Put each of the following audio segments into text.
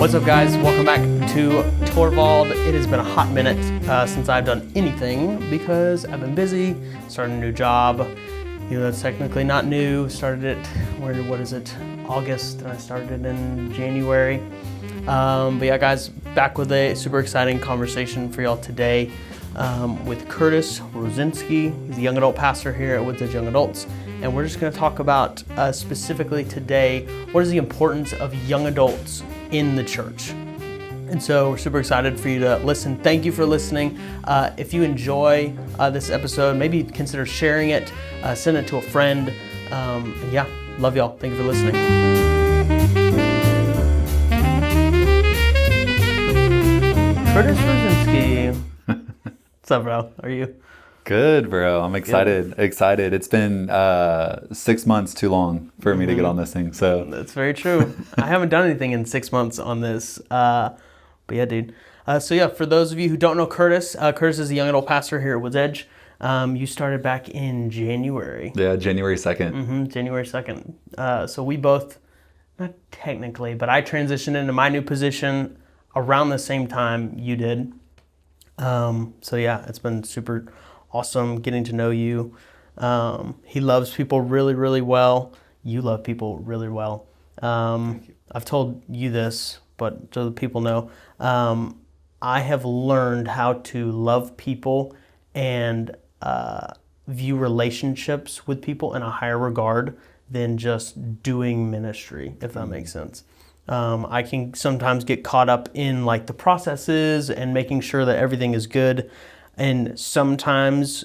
What's up, guys? Welcome back to Torvald. It has been a hot minute since I've done anything because I've been busy, starting a new job. You know, that's technically not new. Started it, what is it, August, and I started it in January. But yeah, guys, back with a super exciting conversation for y'all today with Curtis Rosinski. He's a young adult pastor here at Woods Edge Young Adults. And we're just going to talk about specifically today, what is the importance of young adults in the church? And so we're super excited for you to listen. Thank you for listening. If you enjoy this episode, maybe consider sharing it, send it to a friend. And yeah, love y'all. Thank you for listening. Curtis Rosinski. What's up, bro? How are you? Good, bro. I'm excited. Excited. It's been 6 months too long for me to get on this thing. So that's very true. I haven't done anything in 6 months on this. But yeah, dude. So yeah, for those of you who don't know Curtis, Curtis is a young adult pastor here at Woods Edge. You started back in January. Yeah, January 2nd. January 2nd. So we both, not technically, but I transitioned into my new position around the same time you did. So yeah, it's been super awesome getting to know you. He loves people really, really well. You love people really well. I've told you this, but so that people know, I have learned how to love people and view relationships with people in a higher regard than just doing ministry, if that makes sense. I can sometimes get caught up in like the processes and making sure that everything is good. And sometimes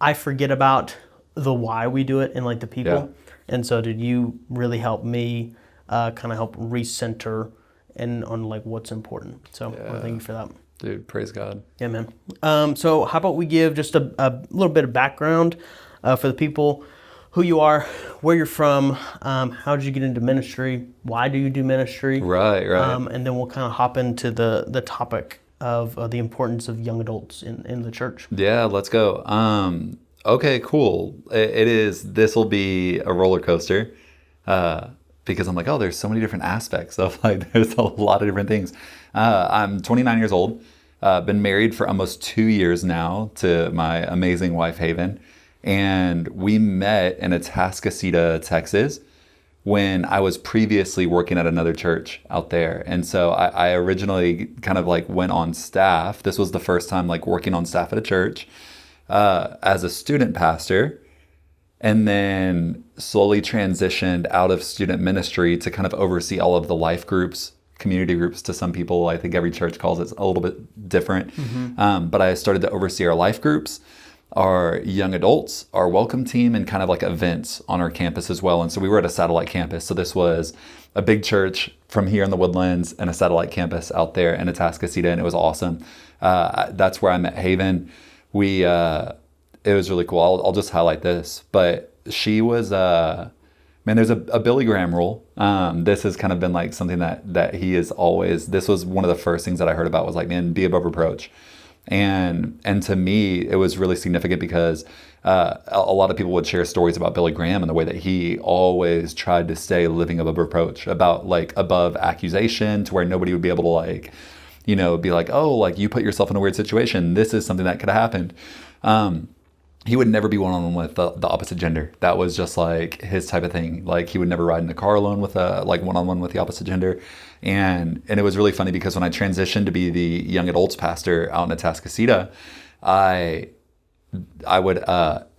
I forget about the why we do it and like the people. Yeah. And so did you really help me kind of help recenter and on like what's important. So well, thank you for that. Dude, praise God. Yeah, man. So how about we give just a little bit of background for the people, who you are, where you're from, how did you get into ministry, why do you do ministry? Right. And then we'll kind of hop into the topic of the importance of young adults in the church. Yeah, let's go. Okay, cool. This will be a roller coaster because I'm like, oh, there's so many different aspects of like, there's a lot of different things. I'm 29 years old, been married for almost 2 years now to my amazing wife, Haven. And we met in Atascocita, Texas, when I was previously working at another church out there. And so I originally kind of like went on staff. This was the first time like working on staff at a church as a student pastor, and then slowly transitioned out of student ministry to kind of oversee all of the life groups, community groups to some people. I think every church calls it a little bit different. But I started to oversee our life groups, our young adults, our welcome team, and kind of like events on our campus as well. And so we were at a satellite campus. So this was a big church from here in the Woodlands and a satellite campus out there in Atascocita, and it was awesome. That's where I met Haven. It was really cool. I'll just highlight this, but she was, man, there's a Billy Graham rule. This has kind of been like something that he is always, this was one of the first things that I heard about was like, man, be above reproach. And to me, it was really significant because a lot of people would share stories about Billy Graham and the way that he always tried to stay living above reproach, about like above accusation, to where nobody would be able to like, you know, be like, oh, like you put yourself in a weird situation. This is something that could have happened. He would never be one-on-one with the opposite gender. That was just like his type of thing. Like he would never ride in a car alone with like one-on-one with the opposite gender. And it was really funny because when I transitioned to be the young adults pastor out in Atascocita, I would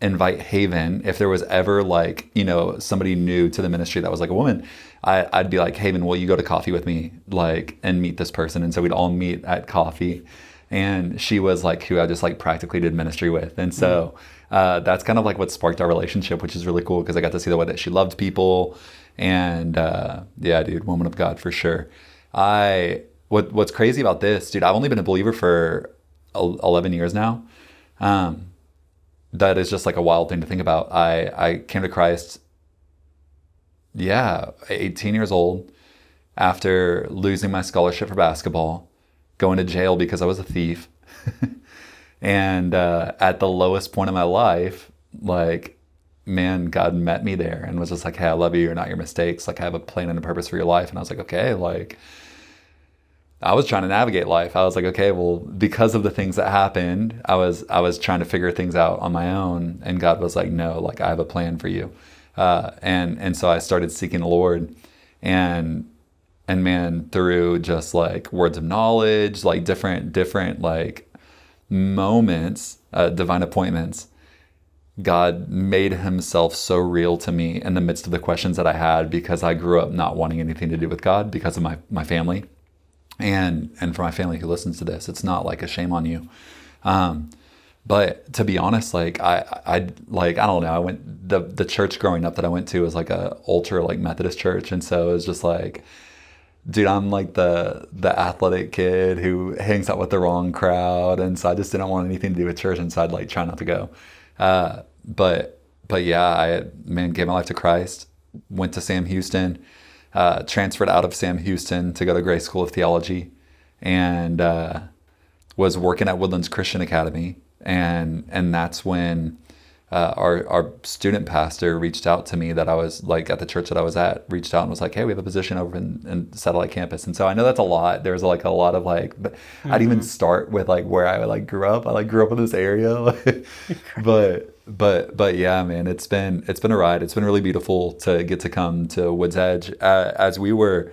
invite Haven, if there was ever like, you know, somebody new to the ministry that was like a woman, I'd be like, Haven, will you go to coffee with me, like, and meet this person? And so we'd all meet at coffee. And she was like who I just like practically did ministry with. And so that's kind of like what sparked our relationship, which is really cool because I got to see the way that she loved people. And yeah, dude, woman of God for sure. What's crazy about this, dude, I've only been a believer for 11 years now. That is just like a wild thing to think about. I came to Christ, 18 years old, after losing my scholarship for basketball, going to jail because I was a thief. And at the lowest point of my life, like, man, God met me there and was just like, hey, I love you. You're not your mistakes. Like, I have a plan and a purpose for your life. And I was like, okay, like, I was trying to navigate life. I was like, okay, well, because of the things that happened, I was trying to figure things out on my own, and God was like, no, like I have a plan for you, and so I started seeking the Lord, and man, through just like words of knowledge, like different like moments, divine appointments, God made himself so real to me in the midst of the questions that I had, because I grew up not wanting anything to do with God because of my family. And for my family who listens to this, it's not like a shame on you. But to be honest, like I like, I don't know, I went, the church growing up that I went to was like a ultra like Methodist church. And so it was just like, dude, I'm like the athletic kid who hangs out with the wrong crowd. And so I just didn't want anything to do with church. And so I'd like try not to go. But yeah, gave my life to Christ, went to Sam Houston, transferred out of Sam Houston to go to Grace School of Theology, and was working at Woodlands Christian Academy. And that's when our student pastor reached out to me, that I was like at the church that I was at, reached out and was like, hey, we have a position over in satellite campus. And so I know that's a lot. There's like a lot of like, but I'd even start with like where I like grew up. I like grew up in this area, but yeah, man, it's been a ride. It's been really beautiful to get to come to Woods Edge. As we were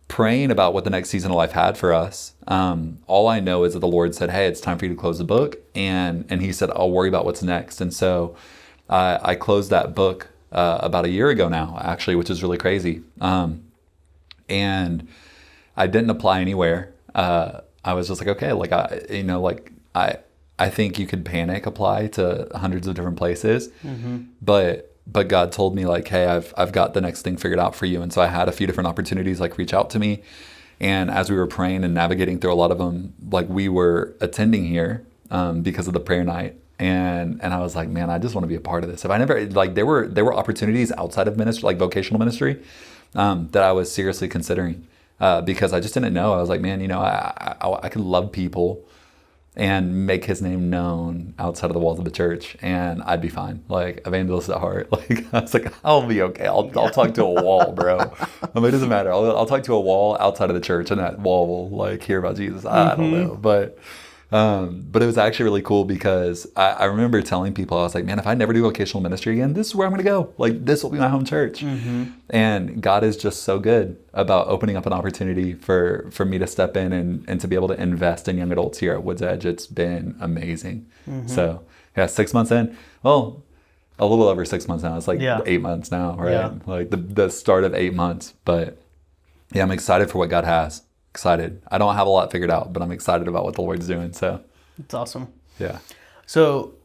praying about what the next season of life had for us, all I know is that the Lord said, hey, it's time for you to close the book. And he said, I'll worry about what's next. And so I closed that book about a year ago now, actually, which is really crazy. And I didn't apply anywhere. I was just like, okay, like, I think you could panic apply to hundreds of different places. But God told me like, hey, I've got the next thing figured out for you. And so I had a few different opportunities like reach out to me. And as we were praying and navigating through a lot of them, like we were attending here because of the prayer night. And I was like, man, I just want to be a part of this. If I never, like, there were opportunities outside of ministry, like vocational ministry, that I was seriously considering because I just didn't know. I was like, man, I could love people and make his name known outside of the walls of the church, and I'd be fine. Like, evangelist at heart. Like, I was like, I'll be okay. I'll talk to a wall, bro. I mean, it doesn't matter. I'll talk to a wall outside of the church, and that wall will like hear about Jesus. I don't know, but it was actually really cool because I remember telling people, I was like, man, if I never do vocational ministry again, this is where I'm going to go. Like, this will be my home church. And God is just so good about opening up an opportunity for me to step in and to be able to invest in young adults here at Woods Edge. It's been amazing. So yeah, 6 months in, well, a little over 6 months now. It's like 8 months now, right? Yeah. Like the start of 8 months. But yeah, I'm excited for what God has. Excited. I don't have a lot figured out, but I'm excited about what the Lord's doing. So it's awesome. Yeah. So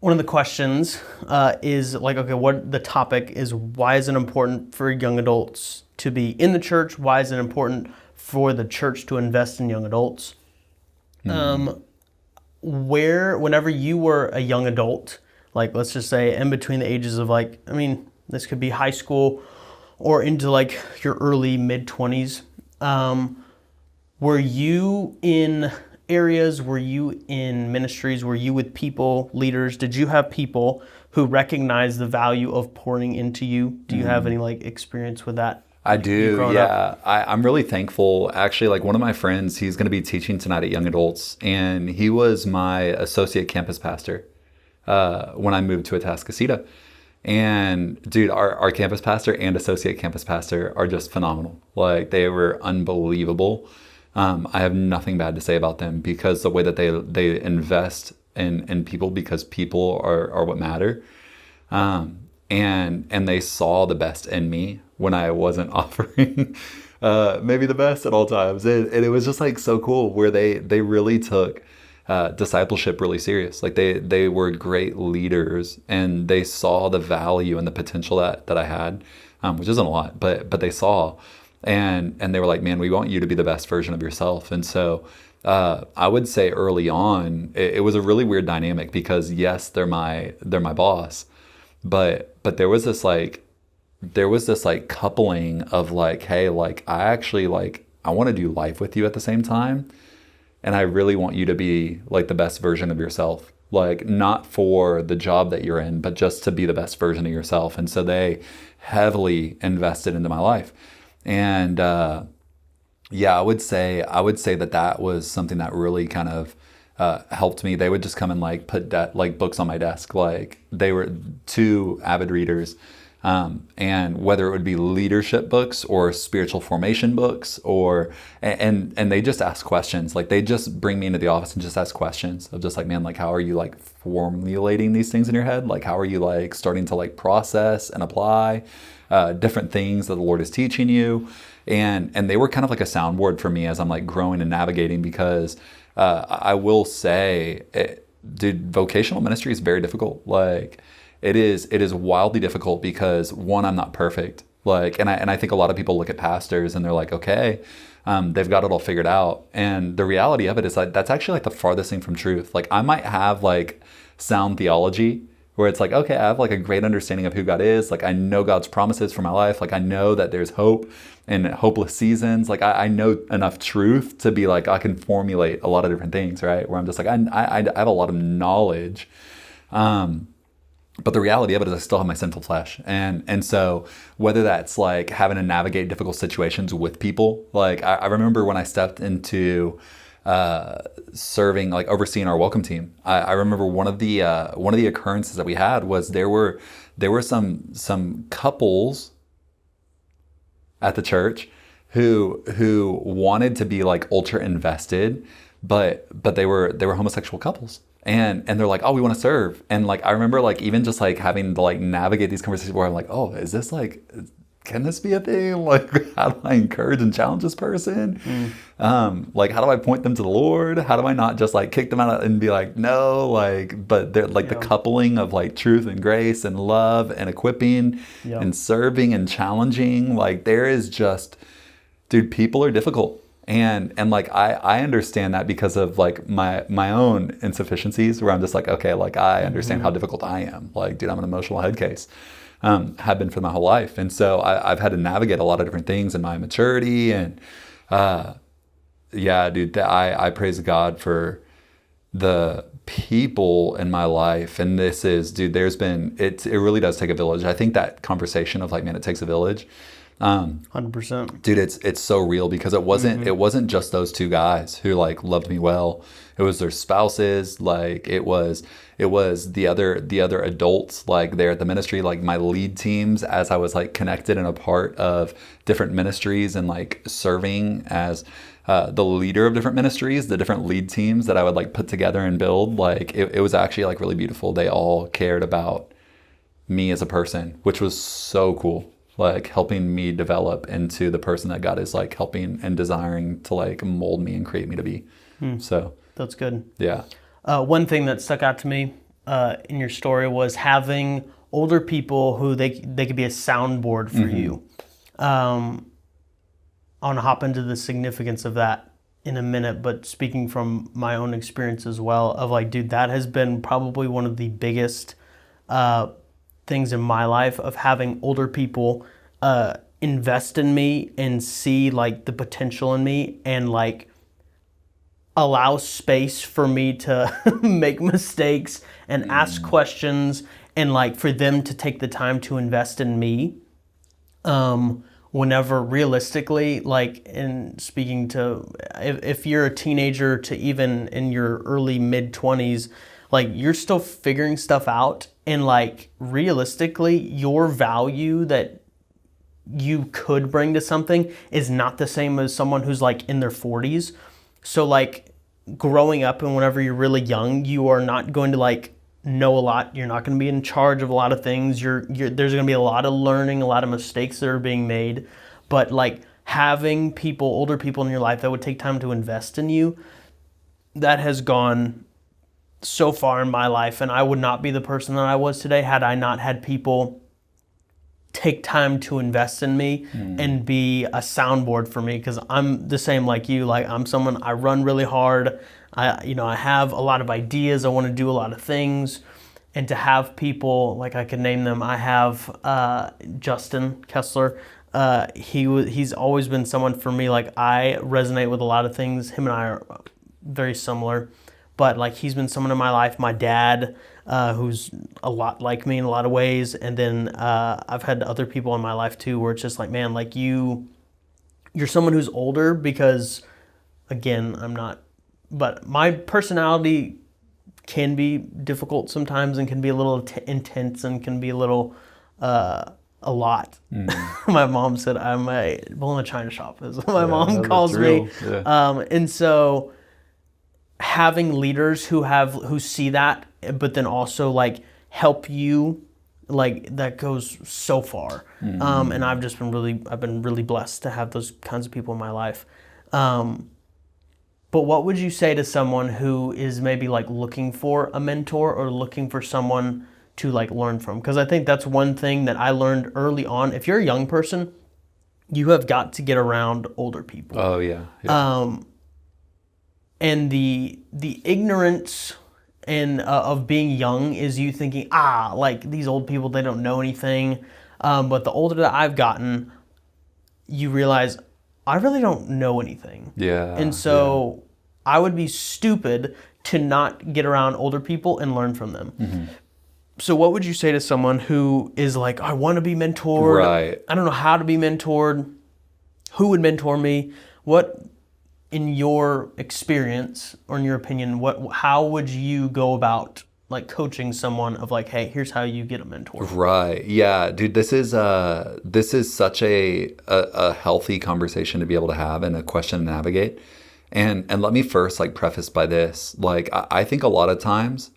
one of the questions is like, okay, what the topic is, why is it important for young adults to be in the church? Why is it important for the church to invest in young adults? Whenever you were a young adult, like let's just say in between the ages of like, I mean, this could be high school or into like your early mid-20s, were you in areas, were you in ministries, were you with people, leaders? Did you have people who recognize the value of pouring into you? Do you have any like experience with that? I do, yeah. I'm really thankful. Actually, like one of my friends, he's going to be teaching tonight at Young Adults, and he was my associate campus pastor when I moved to Atascocita. And dude, our campus pastor and associate campus pastor are just phenomenal. Like, they were unbelievable. I have nothing bad to say about them because the way that they invest in people, because people are what matter. And they saw the best in me when I wasn't offering maybe the best at all times. And it was just like so cool where they really took discipleship really serious. Like they were great leaders, and they saw the value and the potential that I had, which isn't a lot, but they saw. And they were like, man, we want you to be the best version of yourself. And so I would say early on, it was a really weird dynamic because yes, they're my boss, but there was this coupling of like, hey, like I actually like, I want to do life with you at the same time. And I really want you to be like the best version of yourself, like not for the job that you're in, but just to be the best version of yourself. And so they heavily invested into my life. And Yeah, I would say that was something that really kind of helped me. They would just come and like put like books on my desk. Like they were two avid readers, and whether it would be leadership books or spiritual formation books, or and they just ask questions. Like they just bring me into the office and just ask questions of just like, man, like how are you like formulating these things in your head? Like how are you like starting to like process and apply different things that the Lord is teaching you? And they were kind of like a soundboard for me as I'm like growing and navigating, because I will say, dude, vocational ministry is very difficult. Like it is wildly difficult because one, I'm not perfect. Like, and I think a lot of people look at pastors and they're like, okay, they've got it all figured out. And the reality of it is like, that's actually like the farthest thing from truth. Like I might have like sound theology, where it's like, okay, I have like a great understanding of who God is. Like I know God's promises for my life. Like I know that there's hope in hopeless seasons. Like I know enough truth to be like, I can formulate a lot of different things, right? Where I'm just like, I have a lot of knowledge. But the reality of it is I still have my sinful flesh. And so whether that's like having to navigate difficult situations with people, like I remember when I stepped into serving, like overseeing our welcome team. I remember one of the occurrences that we had was there were some couples at the church who wanted to be like ultra invested, but they were homosexual couples. And they're like, oh, we want to serve. And like, I remember like even just like having to like navigate these conversations where I'm like, oh, is this like, can this be a thing? Like, how do I encourage and challenge this person? Like, how do I point them to the Lord? How do I not just like kick them out and be like, no, like, but they're like the coupling of like truth and grace and love and equipping and serving and challenging. Like there is just, dude, people are difficult. And like I understand that because of like my own insufficiencies, where I'm just like, okay, like I understand how difficult I am. Like, dude, I'm an emotional head case. Have been for my whole life. And so I've had to navigate a lot of different things in my maturity. And yeah, dude, I praise God for the people in my life. And this is, dude, it really does take a village. I think that conversation of like, man, it takes a village. 100%. Dude, it's so real, because it wasn't just those two guys who like loved me well. It was their spouses. Like it was the other adults like there at the ministry, like my lead teams, as I was like connected and a part of different ministries and like serving as the leader of different ministries, the different lead teams that I would like put together and build. Like it was actually like really beautiful. They all cared about me as a person, which was so cool. Like helping me develop into the person that God is like helping and desiring to like mold me and create me to be. So That's good. yeah. One thing that stuck out to me in your story was having older people who they could be a soundboard for you. I want to hop into the significance of that in a minute, but speaking from my own experience as well, of like, dude, that has been probably one of the biggest things in my life, of having older people invest in me and see like the potential in me, and like allow space for me to make mistakes and ask questions, and like for them to take the time to invest in me. Whenever realistically, like in speaking to, if you're a teenager to even in your early mid 20s, like you're still figuring stuff out, and like realistically your value that you could bring to something is not the same as someone who's like in their 40s. So like growing up, and whenever you're really young, you are not going to like know a lot. You're not going to be in charge of a lot of things. There's going to be a lot of learning, a lot of mistakes that are being made. But like having people, older people in your life that would take time to invest in you, that has gone so far in my life. And I would not be the person that I was today had I not had people take time to invest in me and be a soundboard for me. Because I'm the same like you. Like I'm someone, I run really hard. I have a lot of ideas. I want to do a lot of things. And to have people, like I can name them, I have Justin Kessler. He's always been someone for me. Like I resonate with a lot of things. Him and I are very similar. But like he's been someone in my life. My dad, who's a lot like me in a lot of ways. And then I've had other people in my life too, where it's just like, man, like you you're someone who's older because, again, I'm not, but my personality can be difficult sometimes and can be a little intense and can be a little, a lot. My mom said I'm a bull in a china shop, is what my mom calls me. Yeah. And so having leaders who see that, but then also like help you, like that goes so far. And I've been really blessed to have those kinds of people in my life. But what would you say to someone who is maybe like looking for a mentor or looking for someone to like learn from? Because I think that's one thing that I learned early on. If you're a young person, you have got to get around older people. Oh yeah. And the ignorance and of being young is you thinking, like these old people, they don't know anything. But the older that I've gotten, you realize I really don't know anything. Yeah. And so I would be stupid to not get around older people and learn from them. So what would you say to someone who is like, I want to be mentored. Right. I don't know how to be mentored. Who would mentor me? What, in your experience or in your opinion, how would you go about like coaching someone of like, hey, here's how you get a mentor? Right. Yeah, dude, this is such a healthy conversation to be able to have and a question to navigate. And let me first like preface by this. Like I think a lot of times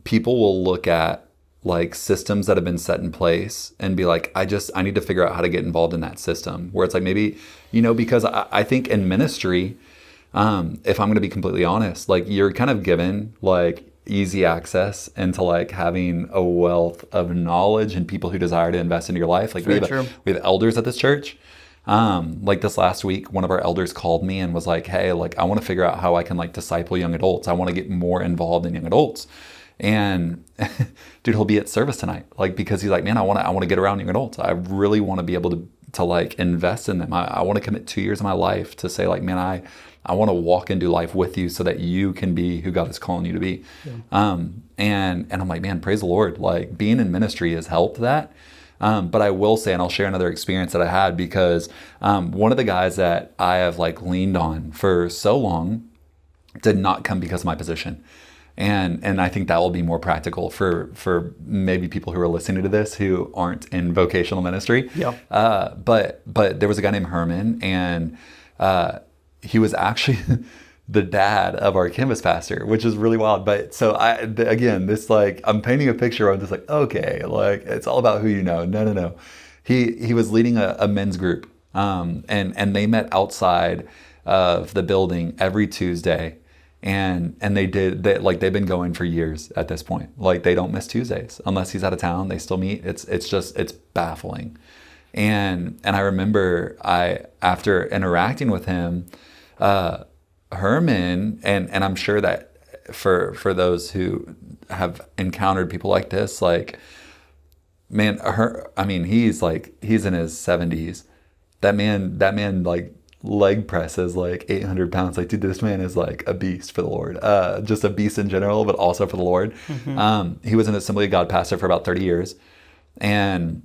people will look at like systems that have been set in place and be like, I need to figure out how to get involved in that system. Where it's like maybe, because I think in ministry, if I'm going to be completely honest, like you're kind of given like easy access into like having a wealth of knowledge and people who desire to invest into your life. Like we have elders at this church. Like this last week, one of our elders called me and was like, hey, like I want to figure out how I can like disciple young adults. I want to get more involved in young adults. And dude, he'll be at service tonight. Like, because he's like, man, I want to get around young adults. I really want to be able to like invest in them. I want to commit 2 years of my life to say like, man, I want to walk into life with you so that you can be who God is calling you to be. Yeah. And I'm like, man, praise the Lord. Like being in ministry has helped that. But I will say, and I'll share another experience that I had because one of the guys that I have like leaned on for so long did not come because of my position. And I think that will be more practical for maybe people who are listening to this who aren't in vocational ministry. Yeah. But there was a guy named Herman, and he was actually the dad of our campus pastor, which is really wild. But so again, this like I'm painting a picture where I'm just like, okay, like it's all about who you know. No. He was leading a men's group, and they met outside of the building every Tuesday. And they've been going for years at this point. Like they don't miss Tuesdays unless he's out of town. They still meet. It's baffling. And I remember after interacting with him, Herman, and I'm sure that for those who have encountered people like this, like, man, he's in his 70s. That man like leg presses like 800 pounds. Like, dude, this man is like a beast for the Lord. Just a beast in general, but also for the Lord. He was an Assembly of God pastor for about 30 years. And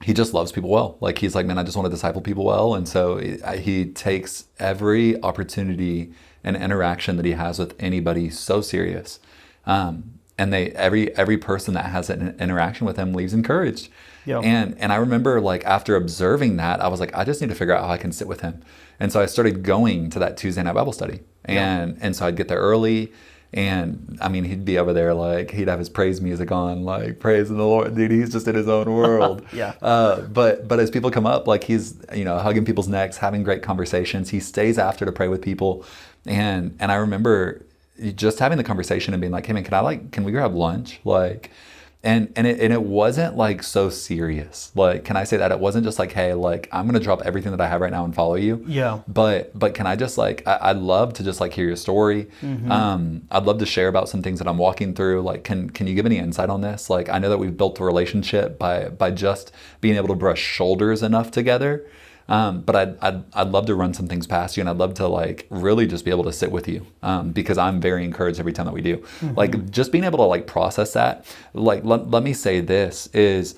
he just loves people well. Like, he's like, man, I just want to disciple people well. And so he takes every opportunity and interaction that he has with anybody so serious. And every person that has an interaction with him leaves encouraged. Yep. And I remember like after observing that, I was like, I just need to figure out how I can sit with him. And so I started going to that Tuesday night Bible study. And so I'd get there early, and I mean, he'd be over there, like he'd have his praise music on, like praising the Lord. Dude, he's just in his own world. Yeah. But as people come up, like he's, hugging people's necks, having great conversations. He stays after to pray with people. And I remember just having the conversation and being like, hey man, can we grab lunch? Like, and it wasn't like so serious. Like, can I say that? It wasn't just like, hey, like I'm going to drop everything that I have right now and follow you. Yeah. But can I just like, I'd love to just like hear your story. I'd love to share about some things that I'm walking through. Like, can you give any insight on this? Like, I know that we've built a relationship by just being able to brush shoulders enough together. But I'd love to run some things past you, and I'd love to like really just be able to sit with you, because I'm very encouraged every time that we do. Like just being able to like process that. Like let me say this is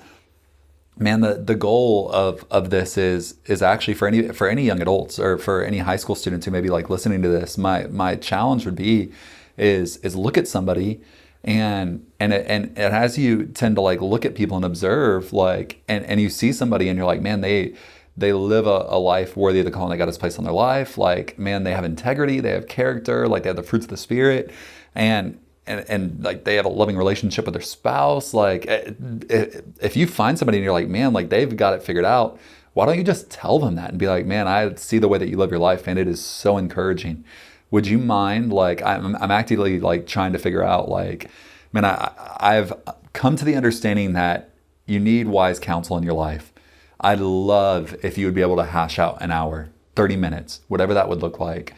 man, the goal of this is actually for any young adults or for any high school students who may be like listening to this. My challenge would be is look at somebody and as you tend to like look at people and observe like and you see somebody and you're like, man, they live a life worthy of the calling that God has placed on their life. Like, man, they have integrity, they have character, like they have the fruits of the Spirit, and like they have a loving relationship with their spouse. Like, if you find somebody and you're like, man, like they've got it figured out, why don't you just tell them that and be like, man, I see the way that you live your life and it is so encouraging. Would you mind? Like, I'm actively like trying to figure out like, man, I've come to the understanding that you need wise counsel in your life. I'd love if you would be able to hash out an hour, 30 minutes, whatever that would look like.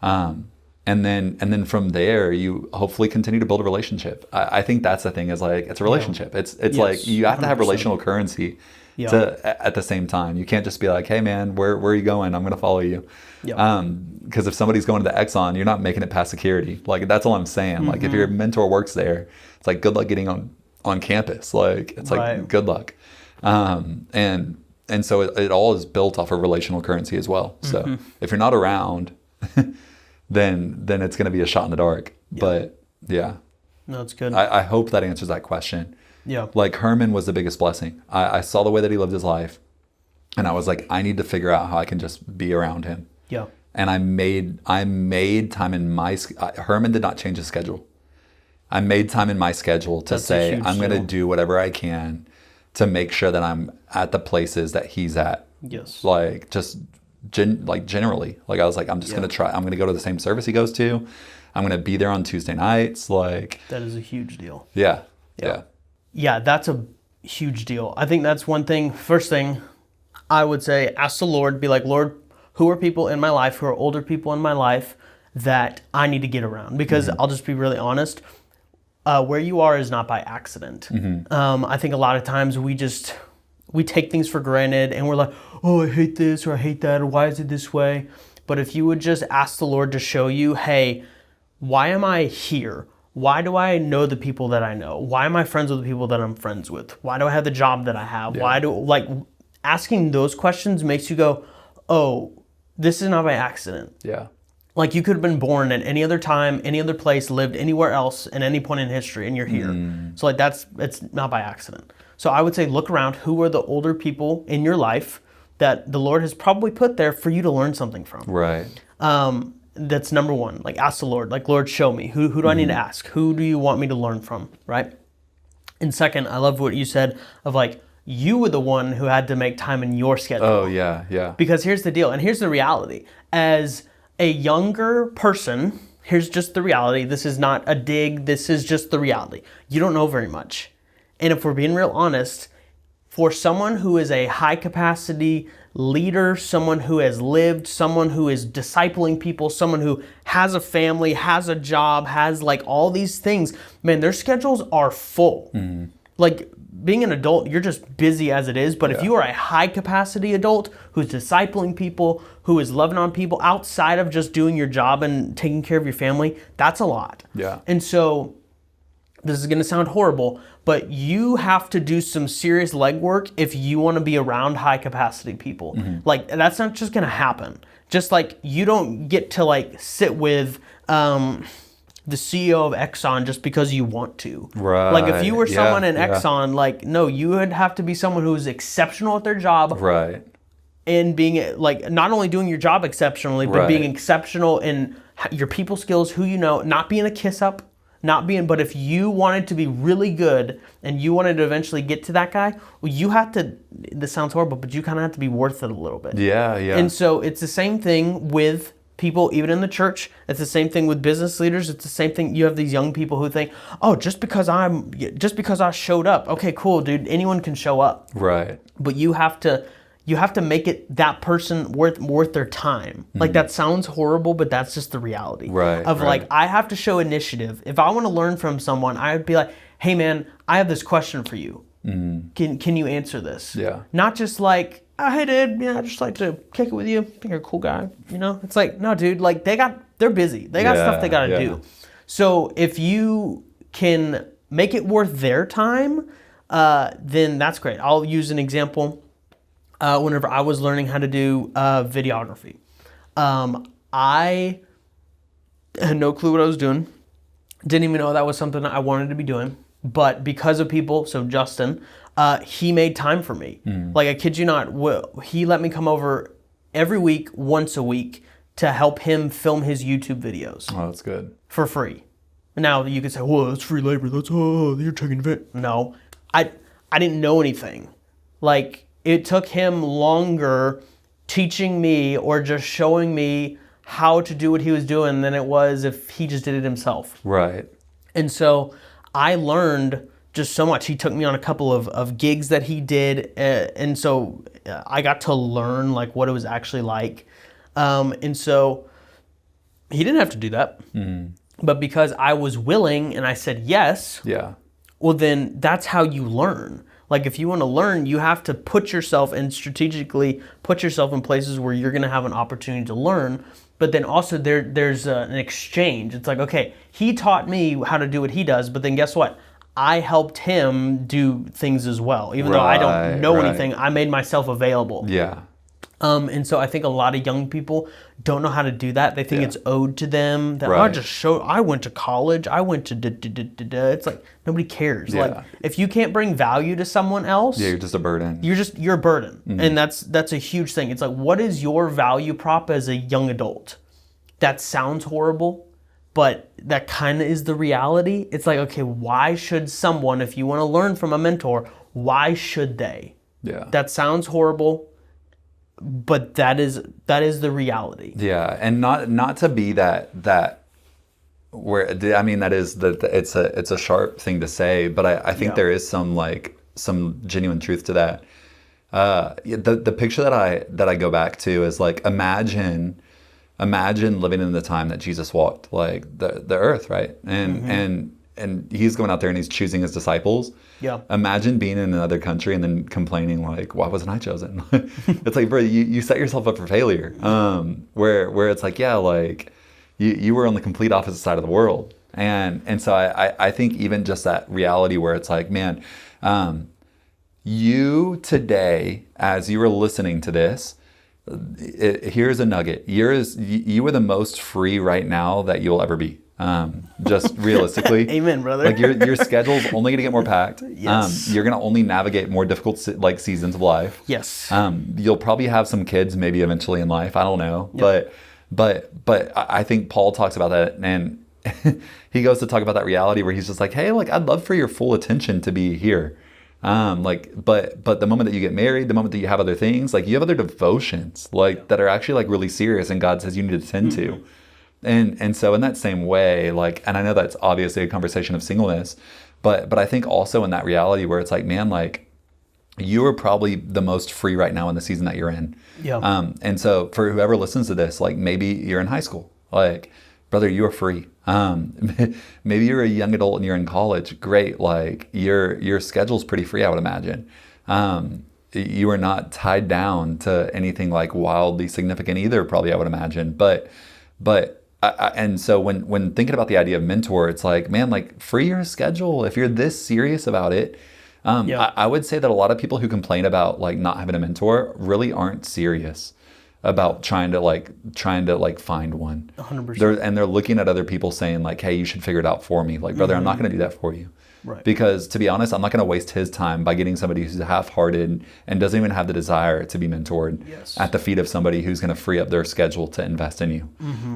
And then from there, you hopefully continue to build a relationship. I think that's the thing is like, it's a relationship. Yeah. It's yes, like you have 100%. To have relational currency at the same time. You can't just be like, hey man, where are you going? I'm going to follow you. Because if somebody's going to the Exxon, you're not making it past security. Like, that's all I'm saying. Mm-hmm. Like if your mentor works there, it's like, good luck getting on campus. Like, it's like, good luck. And so it all is built off of relational currency as well. So if you're not around, then it's going to be a shot in the dark. Yeah. But yeah. No, it's good. I hope that answers that question. Yeah. Like Herman was the biggest blessing. I saw the way that he lived his life and I was like, I need to figure out how I can just be around him. Yeah. And I made time in Herman did not change his schedule. I made time in my schedule to say, I'm going to do whatever I can to make sure that I'm at the places that he's at. Yes. Like just generally, like I was like, I'm just going to try. I'm going to go to the same service he goes to. I'm going to be there on Tuesday nights. Like that is a huge deal. Yeah. Yeah, that's a huge deal. I think that's one thing. First thing I would say, ask the Lord, be like, Lord, who are people in my life, who are older people in my life that I need to get around? Because I'll just be really honest, where you are is not by accident. I think a lot of times we take things for granted and we're like, oh, I hate this or I hate that or why is it this way? But if you would just ask the Lord to show you, hey, why am I here? Why do I know the people that I know? Why am I friends with the people that I'm friends with? Why do I have the job that I have? Yeah. Asking those questions makes you go, oh, this is not by accident. Yeah. Like you could have been born at any other time, any other place, lived anywhere else at any point in history and you're here. So like it's not by accident. So I would say look around, who are the older people in your life that the Lord has probably put there for you to learn something from. Right. That's number one. Like ask the Lord, like Lord, show me. Who do I need to ask? Who do you want me to learn from, right? And second, I love what you said of like, you were the one who had to make time in your schedule. Oh, yeah. Because here's the deal, and here's the reality. As a younger person, here's just the reality. This is not a dig. This is just the reality. You don't know very much. And if we're being real honest, for someone who is a high capacity leader, someone who has lived, someone who is discipling people, someone who has a family, has a job, has like all these things, man, their schedules are full. Like being an adult, you're just busy as it is. But if you are a high capacity adult who's discipling people, who is loving on people outside of just doing your job and taking care of your family, that's a lot. Yeah. And so this is going to sound horrible, but you have to do some serious legwork if you want to be around high capacity people. Like that's not just going to happen. Just like you don't get to like sit with the CEO of Exxon just because you want to. Right. Like if you were someone in Exxon, like no, you would have to be someone who is exceptional at their job. Right. And being like not only doing your job exceptionally, but being exceptional in your people skills, who you know, not being a kiss up, but if you wanted to be really good and you wanted to eventually get to that guy, well, you have to, this sounds horrible, but you kind of have to be worth it a little bit. Yeah. And so it's the same thing with people, even in the church. It's the same thing with business leaders. It's the same thing. You have these young people who think, oh, just because I showed up. Okay, cool, dude. Anyone can show up. Right. But you have to make it that person worth their time. Like that sounds horrible, but that's just the reality. Right. Like I have to show initiative. If I want to learn from someone, I would be like, hey man, I have this question for you. Can you answer this? Yeah. Not just like, oh, hey dude, I just like to kick it with you. I think you're a cool guy. You know, it's like, no dude, like they're busy. They got stuff they gotta do. So if you can make it worth their time, then that's great. I'll use an example. Whenever I was learning how to do videography, I had no clue what I was doing. Didn't even know that was something I wanted to be doing. But because of people, so Justin, he made time for me. Like, I kid you not, he let me come over every week, once a week, to help him film his YouTube videos. Oh, that's good. For free. Now, you could say, well, that's free labor. That's, you're taking it. No, I didn't know anything. Like, it took him longer teaching me or just showing me how to do what he was doing than it was if he just did it himself. Right. And so I learned just so much. He took me on a couple of gigs that he did. And so I got to learn like what it was actually like. And so he didn't have to do that. But because I was willing and I said yes, well, then that's how you learn. Like, if you want to learn, you have to put yourself and strategically put yourself in places where you're going to have an opportunity to learn. But then also there's an exchange. It's like, okay, he taught me how to do what he does, but then guess what? I helped him do things as well. Even though I don't know anything, I made myself available. Yeah. And so I think a lot of young people don't know how to do that. They think it's owed to them. That I went to college. I went to It's like, nobody cares. Yeah. Like, if you can't bring value to someone else, Yeah, you're just a burden. You're a burden. And that's a huge thing. It's like, what is your value prop as a young adult? That sounds horrible, but that kind of is the reality. It's like, okay, why should someone, if you want to learn from a mentor, why should they? Yeah. That sounds horrible, but that is the reality. Yeah, and not to be that where, I mean, that is it's a sharp thing to say, but I think there is some genuine truth to that. The picture that I go back to is like, imagine living in the time that Jesus walked like the earth, right? And he's going out there and he's choosing his disciples. Yeah. Imagine being in another country and then complaining like, why wasn't I chosen? It's like, bro, you set yourself up for failure. Where it's like, yeah, like you were on the complete opposite side of the world. And so I think even just that reality where it's like, man, you today, as you were listening to this, here's a nugget. You are the most free right now that you'll ever be. Just realistically. Amen, brother. Like your schedule's only going to get more packed. Yes. You're going to only navigate more difficult seasons of life. Yes. You'll probably have some kids maybe eventually in life. I don't know. Yep. But I think Paul talks about that, and he goes to talk about that reality where he's just like, hey, like, I'd love for your full attention to be here. But the moment that you get married, the moment that you have other things, like you have other devotions, like that are actually like really serious, and God says you need to tend to. And so in that same way, like, and I know that's obviously a conversation of singleness, but I think also in that reality where it's like, man, like you are probably the most free right now in the season that you're in. Yeah. And so for whoever listens to this, like maybe you're in high school, like, brother, you are free. Maybe you're a young adult and you're in college. Great. Like your schedule's pretty free, I would imagine. You are not tied down to anything like wildly significant either, probably, I would imagine. But and so when thinking about the idea of mentor, it's like, man, like free your schedule if you're this serious about it. I would say that a lot of people who complain about like not having a mentor really aren't serious about trying to find one. 100%. They're looking at other people saying like, hey, you should figure it out for me. Like, brother, I'm not going to do that for you. Right. Because to be honest, I'm not going to waste his time by getting somebody who's half-hearted and doesn't even have the desire to be mentored at the feet of somebody who's going to free up their schedule to invest in you.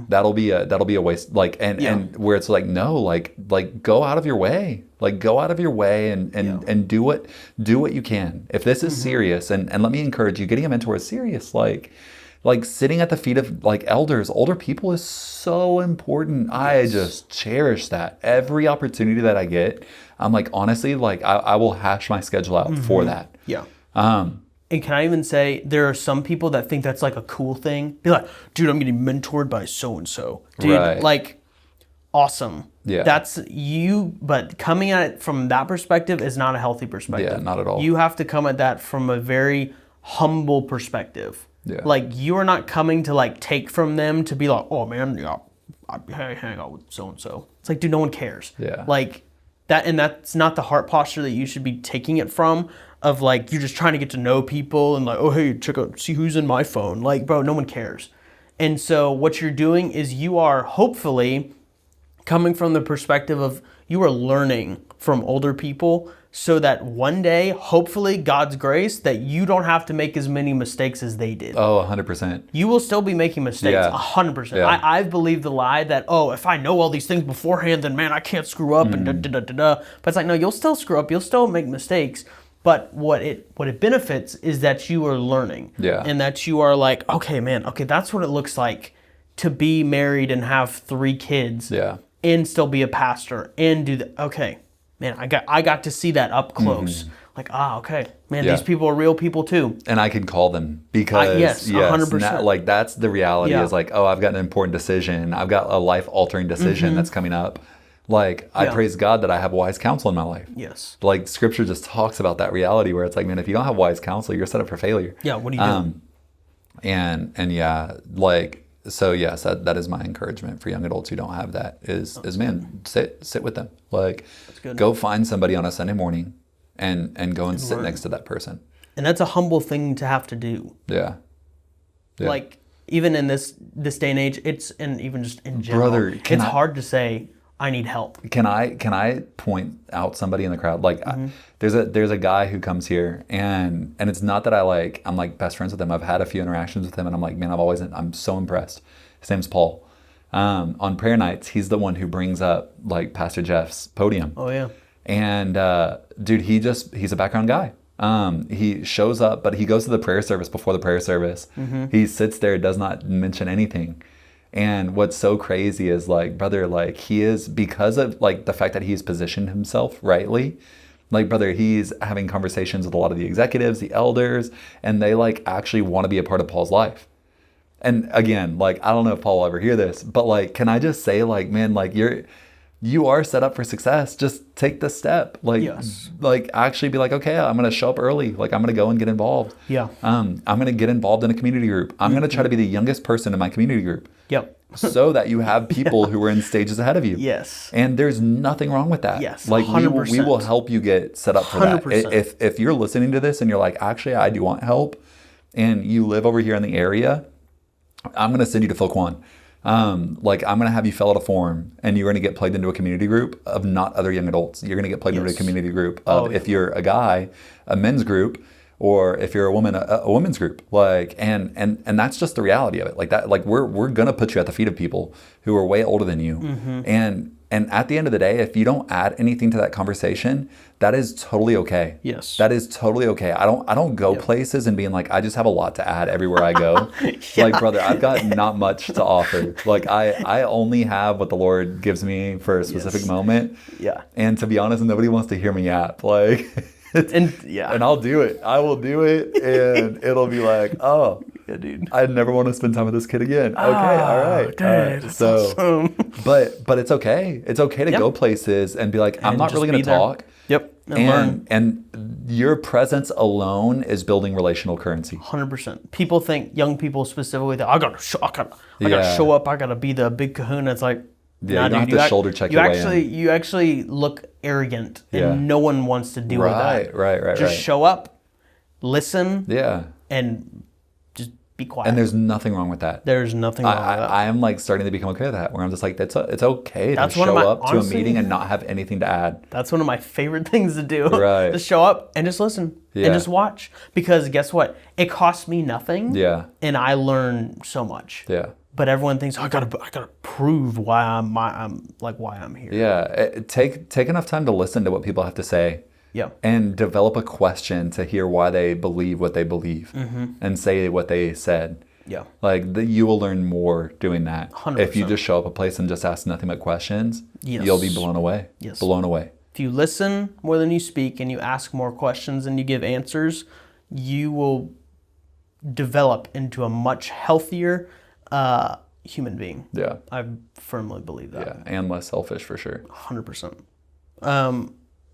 That'll be a waste. Like, and where it's like, no, like go out of your way, and do what you can. If this is serious, and let me encourage you, getting a mentor is serious. Like sitting at the feet of like elders, older people is so important. Yes. I just cherish that. Every opportunity that I get, I'm like, honestly, like I will hash my schedule out for that. Yeah. And can I even say, there are some people that think that's like a cool thing. Be like, dude, I'm getting mentored by so-and-so. Dude, like, awesome. Yeah. That's you, but coming at it from that perspective is not a healthy perspective. Yeah, not at all. You have to come at that from a very humble perspective. Yeah. Like, you are not coming to like take from them to be like, oh man, yeah, I hang out with so-and-so. It's like, dude, no one cares. Yeah. Like, that's not the heart posture that you should be taking it from, of like you're just trying to get to know people and like, oh hey, check out, see who's in my phone. Like, bro, no one cares. And so what you're doing is you are hopefully coming from the perspective of you are learning from older people, so that one day, hopefully, God's grace, that you don't have to make as many mistakes as they did. Oh, 100%. You will still be making mistakes, Yeah. 100%. Yeah. I've believed the lie that, oh, if I know all these things beforehand, then man, I can't screw up and da-da-da-da-da. But it's like, no, you'll still screw up. You'll still make mistakes. But what it benefits is that you are learning. Yeah. And that you are like, okay, man, okay, that's what it looks like to be married and have 3 kids. Yeah. And still be a pastor and do the, okay, man, I got to see that up close. Like, okay, man, Yeah. these people are real people too. And I can call them because yes, 100%. now, like that's the reality Yeah. is like, oh, I've got an important decision. I've got a life-altering decision that's coming up. Like, I Yeah. praise God that I have wise counsel in my life. Yes. Like, Scripture just talks about that reality where it's like, man, if you don't have wise counsel, you're set up for failure. Yeah, what are you doing? And yeah, like, so yes, that is my encouragement for young adults who don't have that is man, sit with them. Like, good. go find somebody on a Sunday morning and go and sit learn. next to that person. And that's a humble thing to have to do. Yeah. Yeah. Like, even in this day and age, and even just in general, Brother, it's hard to say, I need help. Can I point out somebody in the crowd? Like, there's a guy who comes here, and it's not that I'm like best friends with him. I've had a few interactions with him, and I'm like, man, I'm so impressed. His name's Paul. On prayer nights, he's the one who brings up like Pastor Jeff's podium. Oh yeah. And dude, he's a background guy. He shows up, but he goes to the prayer service before the prayer service. He sits there, does not mention anything. And what's so crazy is like, brother, like he is, because of like the fact that he's positioned himself rightly, like, brother, he's having conversations with a lot of the executives, the elders, and they like actually want to be a part of Paul's life. And again, like, I don't know if Paul will ever hear this, but like, can I just say like, man, like you are set up for success. Just take the step. Like, Yes. like actually be like, okay, I'm going to show up early. Like, I'm going to go and get involved. Yeah. I'm going to get involved in a community group. I'm going to try to be the youngest person in my community group. Yep. So that you have people who are in stages ahead of you. Yes. And there's nothing wrong with that. Yes, Like, we 100%. will help you get set up for that. 100%. If you're listening to this and you're like, actually, I do want help, and you live over here in the area, I'm going to send you to Phil Kwan. Like, I'm going to have you fill out a form, and you're going to get plugged into a community group of not other young adults. You're going to get plugged into a Yes. community group of, yeah. if you're a guy, a men's group, or if you're a woman, a women's group. Like, and that's just the reality of it. Like that, like we're going to put you at the feet of people who are way older than you. And at the end of the day, if you don't add anything to that conversation, that is totally okay. Yes. That is totally okay. I don't go places and being like, I just have a lot to add everywhere I go. Like, brother, I've got not much to offer. Like, I only have what the Lord gives me for a specific moment. Yeah. And to be honest, nobody wants to hear me yap. Like, And yeah. and I'll do it. I will do it, and it'll be like, oh, Yeah, dude. I never want to spend time with this kid again. Okay, all right. Dude, all right. that's So, awesome. but it's okay. It's okay to Yep. go places and be like, I'm And not just really going be to there. talk. Yep. And learn. And your presence alone is building relational currency. 100%. People think, young people specifically, that I gotta Yeah. show up. I gotta be the big kahuna. It's like, Yeah, you don't dude, have to shoulder check you your way actually, in. You actually look arrogant, and Yeah. no one wants to deal with that. Right. Just show up, listen, Yeah. and just be quiet. And there's nothing wrong with that. There's nothing wrong with that. I am like starting to become okay with that, where I'm just like, it's okay That's to one of show my- up to a honestly- meeting and not have anything to add. That's one of my favorite things to do. Right. Just show up and just listen Yeah. and just watch. Because guess what? It costs me nothing. Yeah. And I learn so much. Yeah. But everyone thinks, I gotta prove why I'm here. Yeah. Take enough time to listen to what people have to say. Yeah. And develop a question to hear why they believe what they believe and say what they said. Yeah. Like, you will learn more doing that. 100%. If you just show up a place and just ask nothing but questions, Yes. you'll be blown away. Yes. Blown away. If you listen more than you speak and you ask more questions and you give answers, you will develop into a much healthier human being. Yeah. I firmly believe that. Yeah. And less selfish for sure. 100%.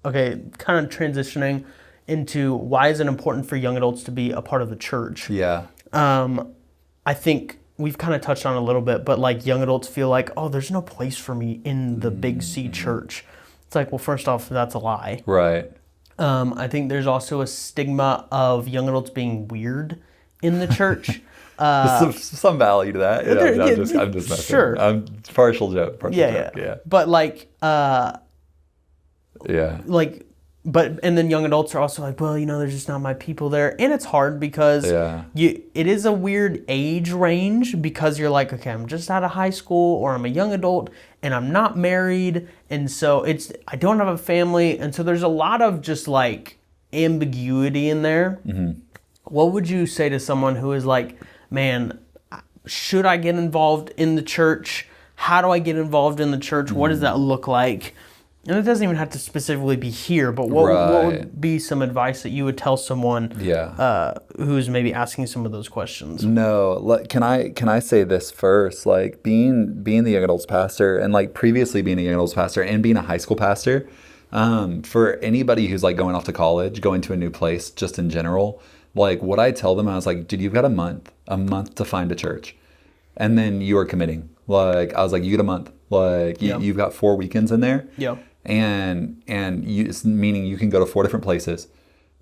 Okay, kind of transitioning into why is it important for young adults to be a part of the church? Yeah. I think we've kind of touched on it a little bit, but like young adults feel like, oh, there's no place for me in the Big C church. It's like, well, first off, that's a lie. Right. I think there's also a stigma of young adults being weird in the church. Some value to that. I'm just messing. Sure. I'm partial joke. Yeah. But like, Yeah. and then young adults are also like, well, there's just not my people there. And it's hard because it is a weird age range, because you're like, okay, I'm just out of high school, or I'm a young adult and I'm not married. And so I don't have a family. And so there's a lot of just like ambiguity in there. Mm-hmm. What would you say to someone who is like, man, should I get involved in the church? How do I get involved in the church? What does that look like? And it doesn't even have to specifically be here, but what would be some advice that you would tell someone who's maybe asking some of those questions? No, can I say this first? Like being the young adults pastor, and like previously being a young adults pastor and being a high school pastor, for anybody who's like going off to college, going to a new place, just in general, like what I tell them, I was like, dude, you've got a month to find a church, and then you are committing. Like I was like, you get a month. Like you've got 4 weekends in there. Yeah. And meaning you can go to 4 different places,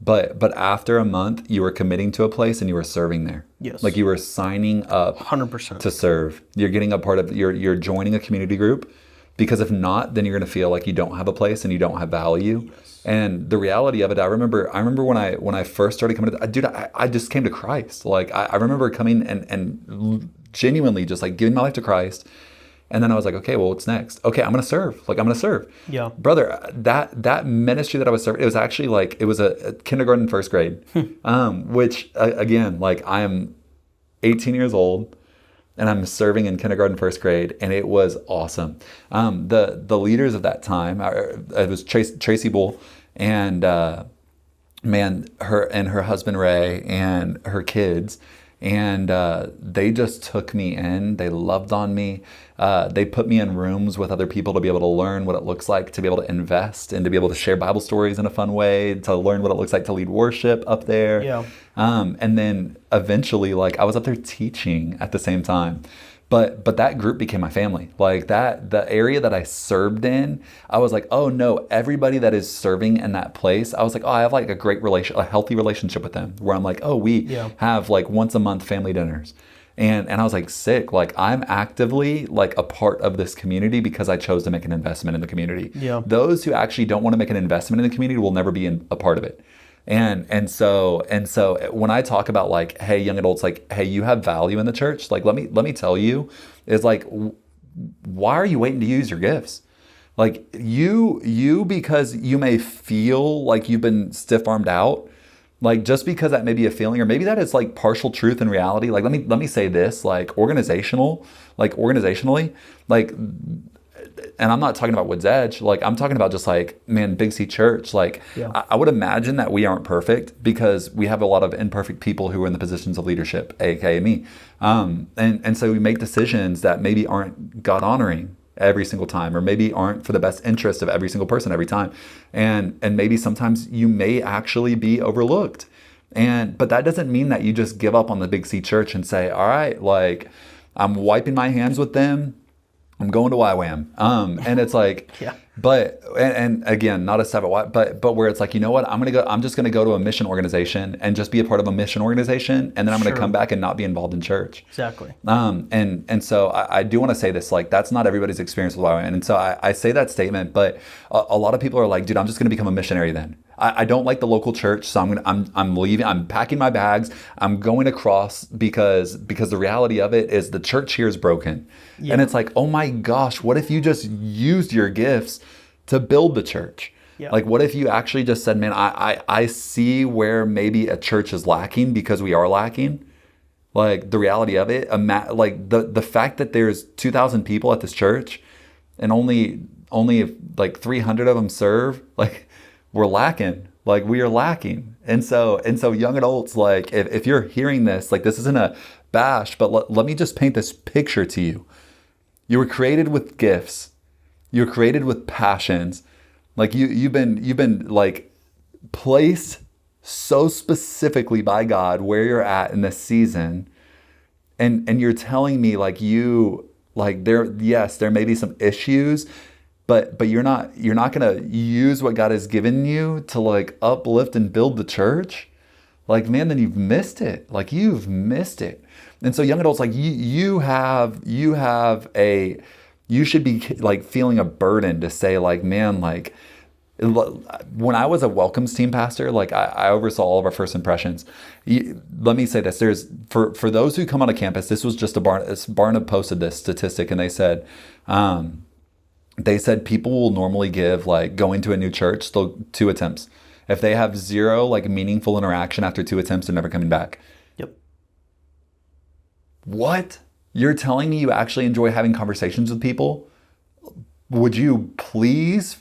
but after a month you are committing to a place and you are serving there. Yes. Like you are signing up 100% to serve. You're getting a part of, you're joining a community group, because if not, then you're going to feel like you don't have a place and you don't have value. Yes. And the reality of it, I remember when I first started coming to, dude, I just came to Christ. Like I remember coming and genuinely just like giving my life to Christ. And then I was like, okay, well, what's next? Okay, I'm going to serve. Like, I'm going to serve. Yeah. Brother, that ministry that I was serving, it was actually like, it was a kindergarten, first grade, which again, like I'm 18 years old and I'm serving in kindergarten, first grade. And it was awesome. The leaders of that time, it was Tracy Bull and her husband, Ray, and her kids. And they just took me in. They loved on me. They put me in rooms with other people to be able to learn what it looks like to be able to invest and to be able to share Bible stories in a fun way, to learn what it looks like to lead worship up there. Yeah. And then eventually, like I was up there teaching at the same time. But that group became my family. Like the area that I served in, I was like, oh no, everybody that is serving in that place, I was like, oh, I have like a healthy relationship with them, where I'm like, oh, we have like once a month family dinners. And I was like, sick, like I'm actively like a part of this community because I chose to make an investment in the community. Yeah. Those who actually don't want to make an investment in the community will never be a part of it. And so when I talk about like, hey, young adults, like, hey, you have value in the church. Like, let me tell you, is like, why are you waiting to use your gifts? Like you, because you may feel like you've been stiff-armed out, like just because that may be a feeling, or maybe that is like partial truth and reality. Like, let me say this, like organizationally, like, and I'm not talking about Woods Edge, like I'm talking about just like, man, Big C Church. Like I would imagine that we aren't perfect because we have a lot of imperfect people who are in the positions of leadership, aka me. And so we make decisions that maybe aren't God honoring every single time, or maybe aren't for the best interest of every single person every time. And maybe sometimes you may actually be overlooked. But that doesn't mean that you just give up on the Big C Church and say, all right, like I'm wiping my hands with them. I'm going to YWAM. And it's like, but, and again, not a step at why, but where it's like, you know what, I'm just going to go to a mission organization and just be a part of a mission organization. And then I'm going to come back and not be involved in church. Exactly. And so I do want to say this, like, that's not everybody's experience with YWAM. And so I say that statement, but a lot of people are like, dude, I'm just going to become a missionary then. I don't like the local church, so I'm leaving. I'm packing my bags. I'm going across because the reality of it is the church here is broken. Yeah. And it's like, oh my gosh, what if you just used your gifts to build the church? Yeah. Like, what if you actually just said, man, I see where maybe a church is lacking because we are lacking. Like the reality of it, like the fact that there's 2,000 people at this church and only like 300 of them serve, like, we're lacking, like we are lacking. And so young adults, like if you're hearing this, like this isn't a bash, but let me just paint this picture to you. You were created with gifts. You're created with passions. Like you've been like placed so specifically by God where you're at in this season. And you're telling me like there may be some issues, but you're not gonna use what God has given you to like uplift and build the church, like, man, then you've missed it. Like, you've missed it. And so young adults, like, you should be like feeling a burden to say, like, man, like, when I was a welcomes team pastor, like I oversaw all of our first impressions. Let me say this: there's for those who come on a campus, this was just Barna posted this statistic, and they said people will normally give, like, going to a new church, still 2 attempts. If they have 0 like meaningful interaction after 2 attempts, they're never coming back. Yep. What? You're telling me you actually enjoy having conversations with people? Would you please,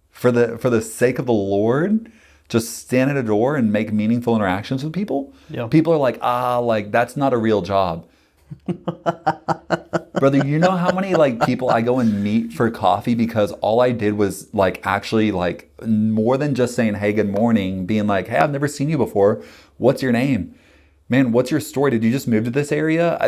for the sake of the Lord, just stand at a door and make meaningful interactions with people? Yeah. People are like, like, that's not a real job. Brother, you know how many like people I go and meet for coffee because all I did was like actually like more than just saying, hey, good morning, being like, hey, I've never seen you before. What's your name? Man, what's your story? Did you just move to this area?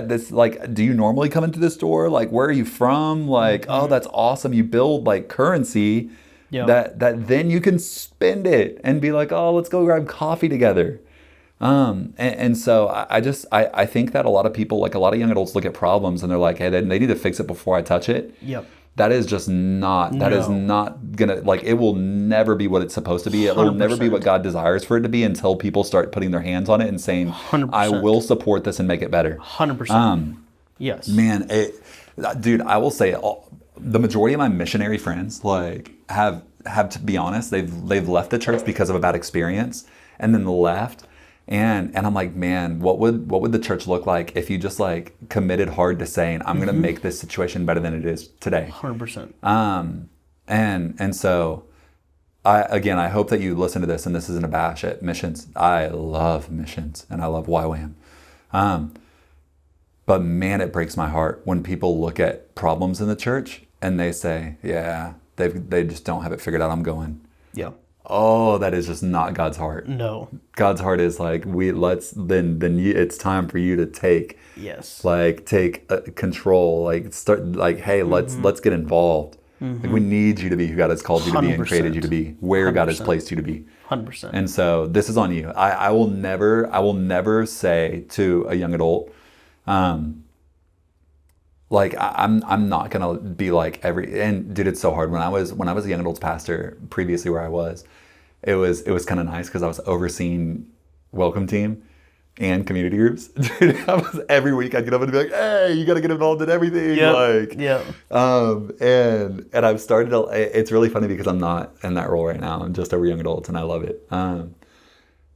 Do you normally come into this store? Like, where are you from? Like, oh, that's awesome. You build like currency that then you can spend it and be like, oh, let's go grab coffee together. And so I think that a lot of people, like a lot of young adults, look at problems and they're like, hey, they need to fix it before I touch it. Yep. That is just not, that is not gonna, like, it will never be what it's supposed to be. It will never be what God desires for it to be until people start putting their hands on it and saying, 100%. I will support this and make it better. 100%. Yes. Man, dude, I will say the majority of my missionary friends, like, have to be honest, they've left the church because of a bad experience and then left. And I'm like, man, what would the church look like if you just like committed hard to saying, I'm going to make this situation better than it is today. 100%. And so I hope that you listen to this, and this isn't a bash at missions. I love missions and I love YWAM. But man, it breaks my heart when people look at problems in the church and they say, yeah, they just don't have it figured out. I'm going. Yeah. Oh, that is just not God's heart. No. God's heart is like, it's time for you to take control, like start, like, hey, let's get involved. Like, we need you to be who God has called you to be and created you to be, where 100%. God has placed you to be. 100%. And so this is on you. I will never say to a young adult, like, I'm not gonna be like and dude, it's so hard. When I was a young adults pastor previously where I was, it was kind of nice because I was overseeing welcome team and community groups. Dude, every week I'd get up and be like, hey, you gotta get involved in everything. And I've started it's really funny because I'm not in that role right now. I'm just over young adults and I love it.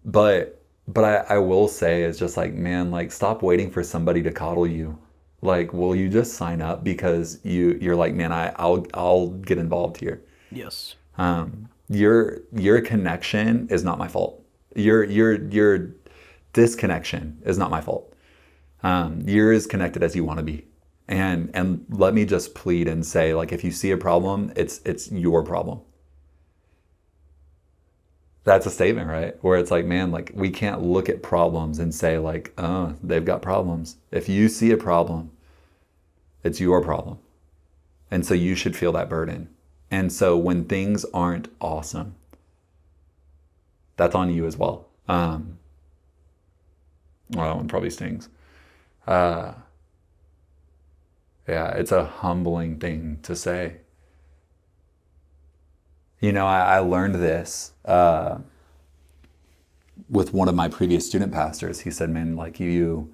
But I will say is just like, man, like, stop waiting for somebody to coddle you. Like, will you just sign up because you're like, man, I'll get involved here. Yes. Your connection is not my fault. Your disconnection is not my fault. You're as connected as you want to be. And let me just plead and say, like, if you see a problem, it's your problem. That's a statement, right? Where it's like, man, like, we can't look at problems and say like, oh, they've got problems. If you see a problem, it's your problem. And so you should feel that burden. And so when things aren't awesome, that's on you as well. Well, that one probably stings. Yeah, it's a humbling thing to say. You know, I learned this with one of my previous student pastors. He said, man, like, you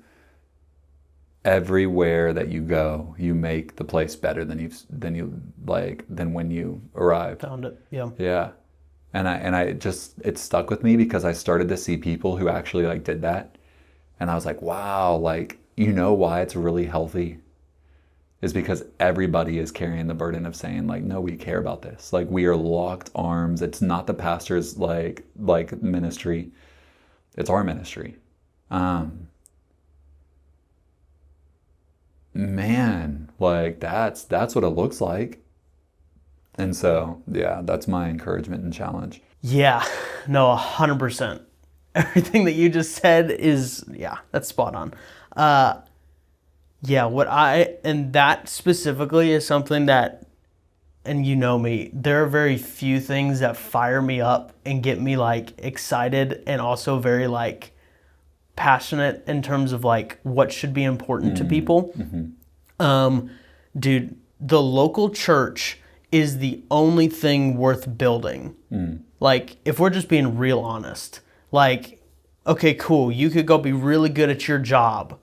everywhere that you go, you make the place better than when you arrived. Found it. Yeah. Yeah. And I just, it stuck with me because I started to see people who actually like did that. And I was like, wow, like, you know why it's really healthy is because everybody is carrying the burden of saying like, no, we care about this. Like, we are locked arms. It's not the pastor's like ministry. It's our ministry. Man, like, that's what it looks like. And so, yeah, that's my encouragement and challenge. Yeah, no, 100%. Everything that you just said is, that's spot on. And that specifically is something that and you know me, there are very few things that fire me up and get me like excited and also very like passionate in terms of like what should be important to people. Dude, the local church is the only thing worth building. Like, if we're just being real honest, like, okay, cool, you could go be really good at your job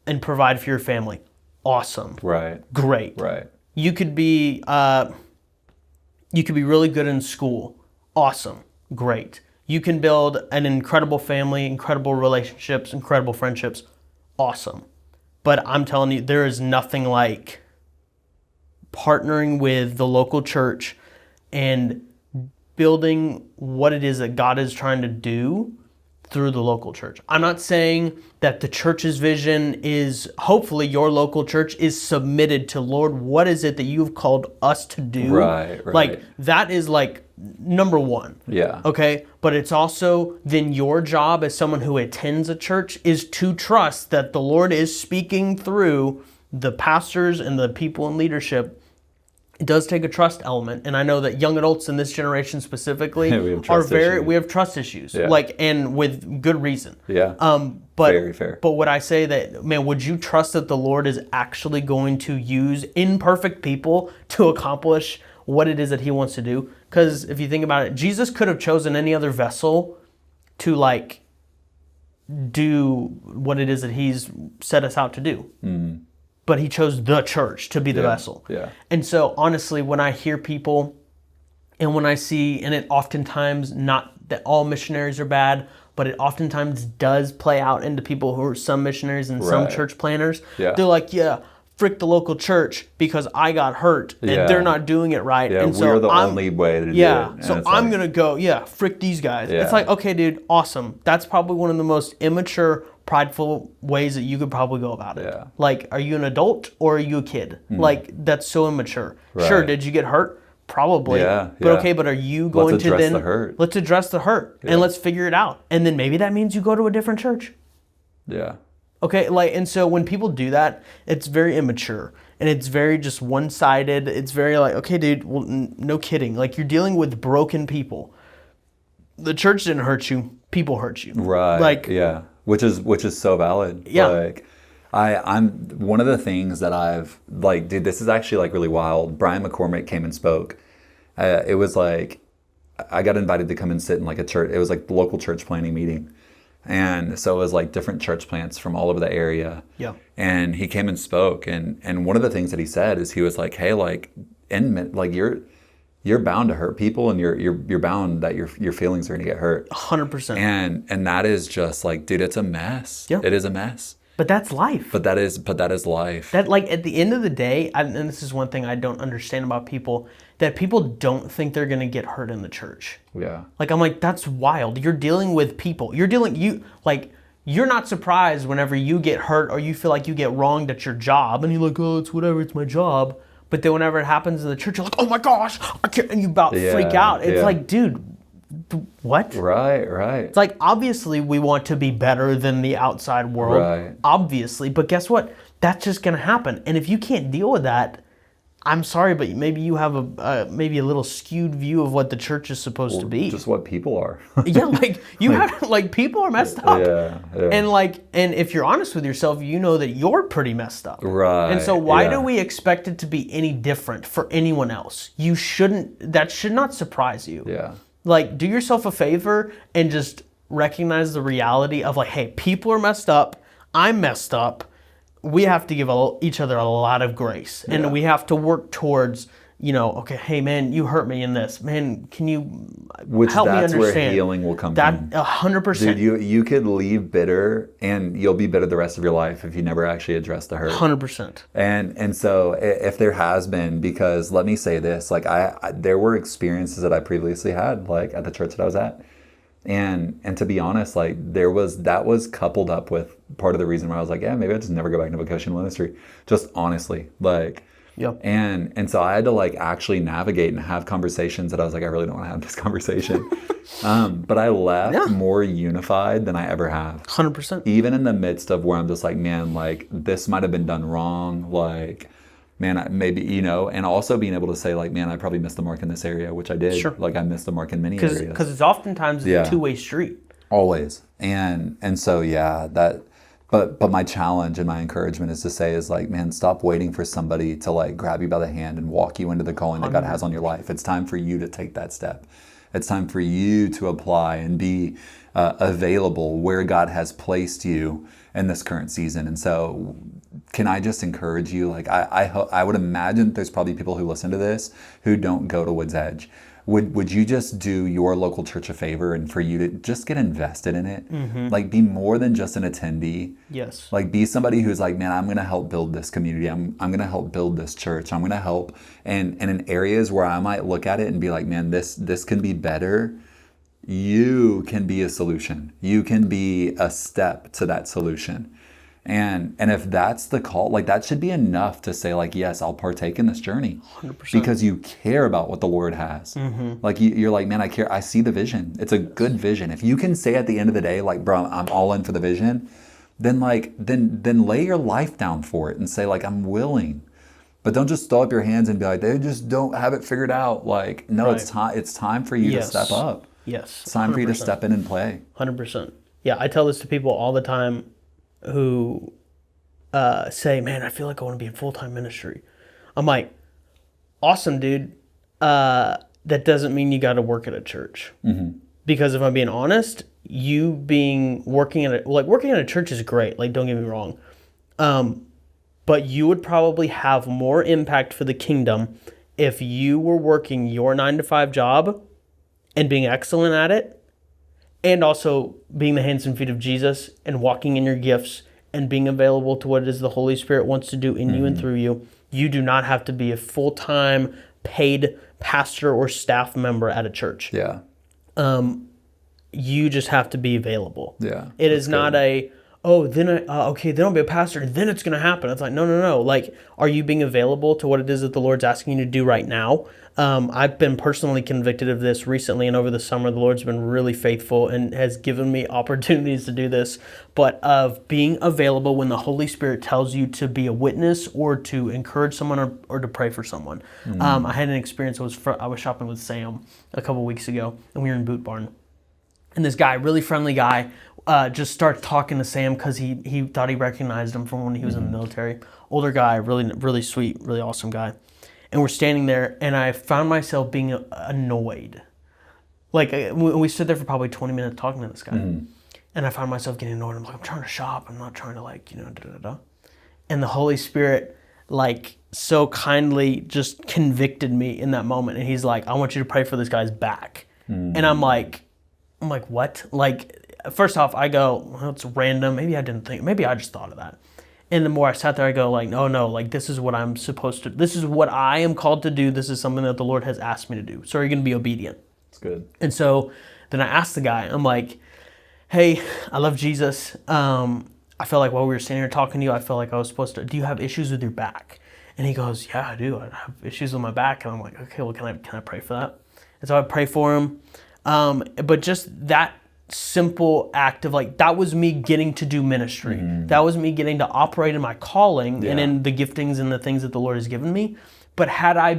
and provide for your family. Awesome. Right. Great. Right. You could be really good in school. Awesome. Great. You can build an incredible family, incredible relationships, incredible friendships. Awesome. But I'm telling you, there is nothing like partnering with the local church and building what it is that God is trying to do through the local church. I'm not saying that the church's vision is, hopefully your local church is submitted to, Lord, what is it that you've called us to do? Right. Like, that is like number one. Yeah. Okay. But it's also then your job as someone who attends a church is to trust that the Lord is speaking through the pastors and the people in leadership. It does take a trust element, and I know that young adults in this generation specifically we have trust issues, like, and with good reason. Yeah. But very fair. But would I say that, man, would you trust that the Lord is actually going to use imperfect people to accomplish what it is that He wants to do? Because if you think about it, Jesus could have chosen any other vessel to like do what it is that He's set us out to do. But He chose the church to be the vessel. Yeah. And so honestly, when I hear people and when I see, and it oftentimes, not that all missionaries are bad, but it oftentimes does play out into people who are some missionaries and some church planners. Yeah. They're like, frick the local church because I got hurt and they're not doing it right. Yeah, and so we're the only way to do it. Yeah, so I'm going to go, frick these guys. Yeah. It's like, okay, dude, awesome. That's probably one of the most immature, prideful ways that you could probably go about it. Yeah. Like, are you an adult or are you a kid? Like, that's so immature. Right. Sure, did you get hurt? Probably. Yeah, But okay, but are you going let's to address then... the hurt. Let's address the hurt and let's figure it out. And then maybe that means you go to a different church. Yeah. Okay, like, and so when people do that, it's very immature and it's very just one-sided. It's very like, okay, dude, well, no kidding. Like, you're dealing with broken people. The church didn't hurt you. People hurt you. Right. Like, yeah. Which is so valid. Yeah. Like, I'm one of the things that I've like, dude, this is actually like really wild. Brian McCormick came and spoke. It was like, I got invited to come and sit in like a church. It was like the local church planning meeting. And so it was like different church plants from all over the area. Yeah. And he came and spoke. And one of the things that he said is he was like, hey, like, you're bound to hurt people and you're bound that your feelings are going to get hurt. 100%. And that is just like, dude, it's a mess. Yeah. It is a mess. But that's life. But that is life. That, like, at the end of the day, and this is one thing I don't understand about people, that people don't think they're going to get hurt in the church. Yeah. Like, I'm like, that's wild. You're dealing with people. You're not surprised whenever you get hurt or you feel like you get wronged at your job and you're like, oh, it's whatever, it's my job. But then whenever it happens in the church, you're like, oh my gosh, I can't, and you about freak out. It's like, dude, what? Right. It's like, obviously we want to be better than the outside world. Right. Obviously. But guess what? That's just going to happen. And if you can't deal with that, I'm sorry, but maybe you have maybe a little skewed view of what the church is supposed to be. Just what people are. Yeah, like you have, like, people are messed up. Yeah. And if you're honest with yourself, you know that you're pretty messed up. Right. And so why do we expect it to be any different for anyone else? That should not surprise you. Yeah. Like, do yourself a favor and just recognize the reality of, like, hey, people are messed up. I'm messed up. We have to give each other a lot of grace. And we have to work towards, okay, hey, man, you hurt me in this. Man, can you help me understand? That's where healing will come from. 100%. Dude, you could leave bitter and you'll be bitter the rest of your life if you never actually address the hurt. 100%. And so if there has been, because let me say this, like there were experiences that I previously had, like at the church that I was at. And to be honest, like that was coupled up with part of the reason why I was like, yeah, maybe I just never go back into vocational ministry. Just honestly, like, yep. And so I had to like actually navigate and have conversations that I was like, I really don't want to have this conversation. But I left more unified than I ever have. 100%. Even in the midst of where I'm just like, man, like this might have been done wrong. Like, man, maybe, you know, and also being able to say like, man, I probably missed the mark in this area, which I did. Sure. Like I missed the mark in many areas. Because it's oftentimes a two-way street. Always. And so, yeah, but my challenge and my encouragement is to say is like, man, stop waiting for somebody to like grab you by the hand and walk you into the calling that God has on your life. It's time for you to take that step. It's time for you to apply and be available where God has placed you in this current season. And so can I just encourage you? Like I would imagine there's probably people who listen to this who don't go to Woods Edge. Would you just do your local church a favor and for you to just get invested in it? Mm-hmm. Like be more than just an attendee. Yes. Like be somebody who's like, man, I'm going to help build this community. I'm going to help build this church. I'm going to help. And in areas where I might look at it and be like, man, this can be better. You can be a solution. You can be a step to that solution. And if that's the call, like that should be enough to say like, yes, I'll partake in this journey 100%. Because you care about what the Lord has. Mm-hmm. Like you're like, man, I care. I see the vision. It's a good vision. If you can say at the end of the day, like, bro, I'm all in for the vision, then lay your life down for it and say like, I'm willing. But don't just throw up your hands and be like, they just don't have it figured out. Like, no, right. It's time for you to step up. Yes. It's time 100%. For you to step in and play. 100%. Yeah, I tell this to people all the time who say, man, I feel like I want to be in full-time ministry. I'm like, awesome, dude. That doesn't mean you got to work at a church. Mm-hmm. Because if I'm being honest, working at a church is great. Like, don't get me wrong. But you would probably have more impact for the kingdom if you were working your 9-to-5 job and being excellent at it, and also being the hands and feet of Jesus and walking in your gifts and being available to what it is the Holy Spirit wants to do in you and through you. You do not have to be a full-time paid pastor or staff member at a church. Yeah. You just have to be available. Yeah. It is not then I'll be a pastor, then it's going to happen. It's like, no. Like, are you being available to what it is that the Lord's asking you to do right now? I've been personally convicted of this recently, and over the summer, the Lord's been really faithful and has given me opportunities to do this, but of being available when the Holy Spirit tells you to be a witness or to encourage someone or to pray for someone. I had an experience. I was shopping with Sam a couple weeks ago, and we were in Boot Barn. And this guy, really friendly guy, just starts talking to Sam because he thought he recognized him from when he was in the military. Older guy, really, really sweet, really awesome guy. And we're standing there, and I found myself being annoyed. Like, we stood there for probably 20 minutes talking to this guy. Mm-hmm. And I found myself getting annoyed. I'm like, I'm trying to shop. I'm not trying to, like, da-da-da-da. And the Holy Spirit, like, so kindly just convicted me in that moment. And he's like, I want you to pray for this guy's back. Mm-hmm. And I'm like, what? Like, first off, I go, well, it's random. Maybe I just thought of that. And the more I sat there, I go like, no, like this is what I'm supposed to, this is what I am called to do. This is something that the Lord has asked me to do. So are you going to be obedient? That's good. And so then I asked the guy, I'm like, hey, I love Jesus. I felt like while we were standing here talking to you, I felt like I was supposed to, do you have issues with your back? And he goes, yeah, I do. I have issues with my back. And I'm like, okay, well, can I pray for that? And so I pray for him. But just that simple act of like, that was me getting to do ministry. Mm-hmm. That was me getting to operate in my calling and in the giftings and the things that the Lord has given me. But had I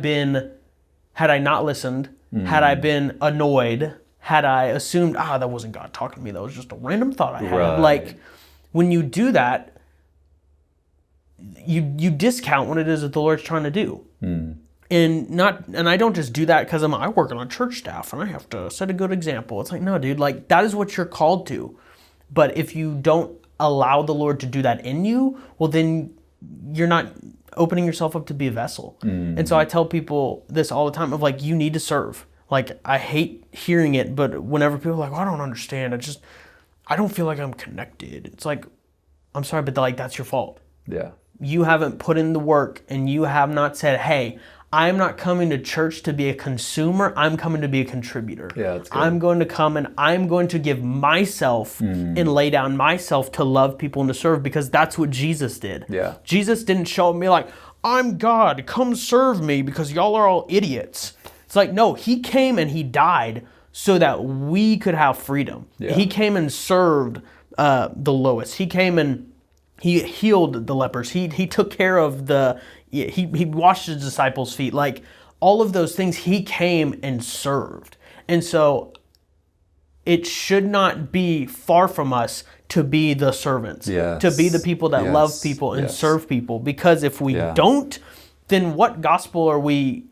not listened, had I been annoyed, had I assumed, that wasn't God talking to me, that was just a random thought I had. Right. Like, when you do that, you discount what it is that the Lord's trying to do. Mm. And I don't just do that because I work on a church staff and I have to set a good example. It's like, no, dude, like that is what you're called to. But if you don't allow the Lord to do that in you, well, then you're not opening yourself up to be a vessel. Mm-hmm. And so I tell people this all the time of like, you need to serve. Like, I hate hearing it, but whenever people are like, well, I don't understand. I don't feel like I'm connected. It's like, I'm sorry, but like, that's your fault. Yeah. You haven't put in the work and you have not said, hey, I'm not coming to church to be a consumer. I'm coming to be a contributor. Yeah, that's good. I'm going to come and I'm going to give myself and lay down myself to love people and to serve, because that's what Jesus did. Yeah. Jesus didn't show me like, I'm God, come serve me because y'all are all idiots. It's like, no, he came and he died so that we could have freedom. Yeah. He came and served the lowest. He came and He healed the lepers. He took care of he washed his disciples' feet. Like all of those things, he came and served. And so it should not be far from us to be the servants, Yes. to be the people that love Yes. people and Yes. serve people. Because if we Yeah. don't, then what gospel are we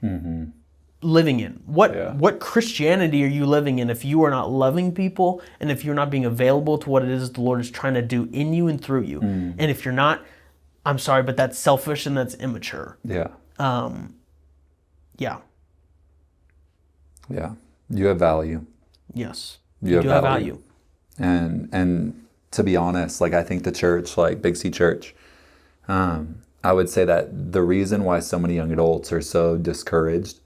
living in? Yeah. What Christianity are you living in if you are not loving people and if you're not being available to what it is the Lord is trying to do in you and through you? And if you're not, I'm sorry, but that's selfish and that's immature. Yeah. Yeah. Yeah. You have value. Yes. You do have value. And to be honest, like I think the church, like Big C Church, I would say that the reason why so many young adults are so discouraged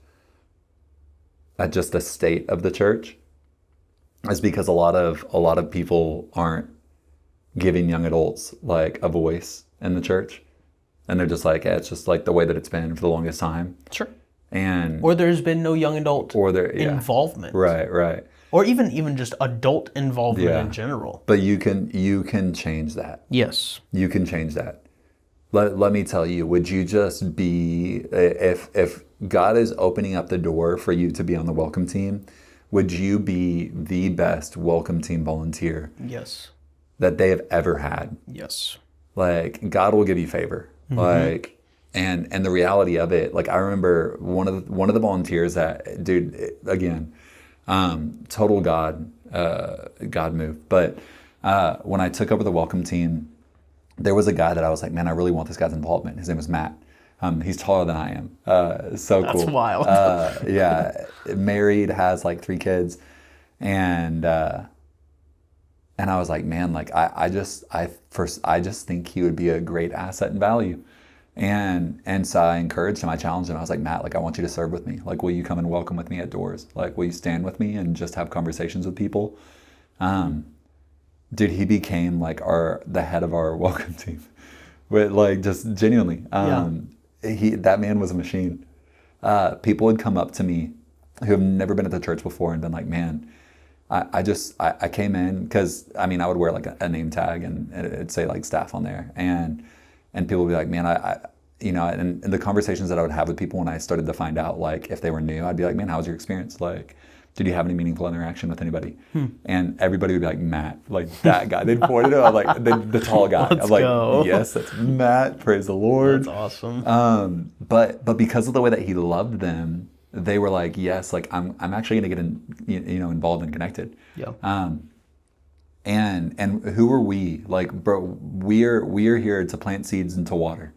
at just the state of the church is because a lot of people aren't giving young adults like a voice in the church, and they're just like, it's just like the way that it's been for the longest time. Sure. And Or there's been no young adult involvement. Right. Or even just adult involvement in general. But you can change that. Yes. You can change that. Let me tell you, would you just be, if God is opening up the door for you to be on the welcome team, would you be the best welcome team volunteer Yes. that they have ever had? Yes. Like God will give you favor. Like, and the reality of it, like I remember one of the volunteers that, dude, again, total God move. But when I took over the welcome team, there was a guy that I was like, man, I really want this guy's involvement. His name was Matt. He's taller than I am. So cool. That's wild. Yeah, married, has like 3 kids, and I was like, man, like I just think he would be a great asset and value. And so I encouraged him, I challenged him. I was like, Matt, like I want you to serve with me. Like, will you come and welcome with me at doors? Like, will you stand with me and just have conversations with people? Dude, he became like the head of our welcome team. With like just genuinely. That man was a machine. People would come up to me who have never been at the church before and been like, man, I came in because I mean I would wear like a name tag and it'd say like staff on there, and people would be like, man, and the conversations that I would have with people when I started to find out like if they were new, I'd be like, man, how was your experience? Like, did you have any meaningful interaction with anybody? And everybody would be like, Matt, like that guy. They'd point it out, like the tall guy. Let's I'm like, go. yes, that's Matt. Praise the Lord. That's awesome. But because of the way that he loved them, they were like, yes, like I'm actually going to get involved and connected. Yeah. And who are we? Like, bro, we are here to plant seeds and to water.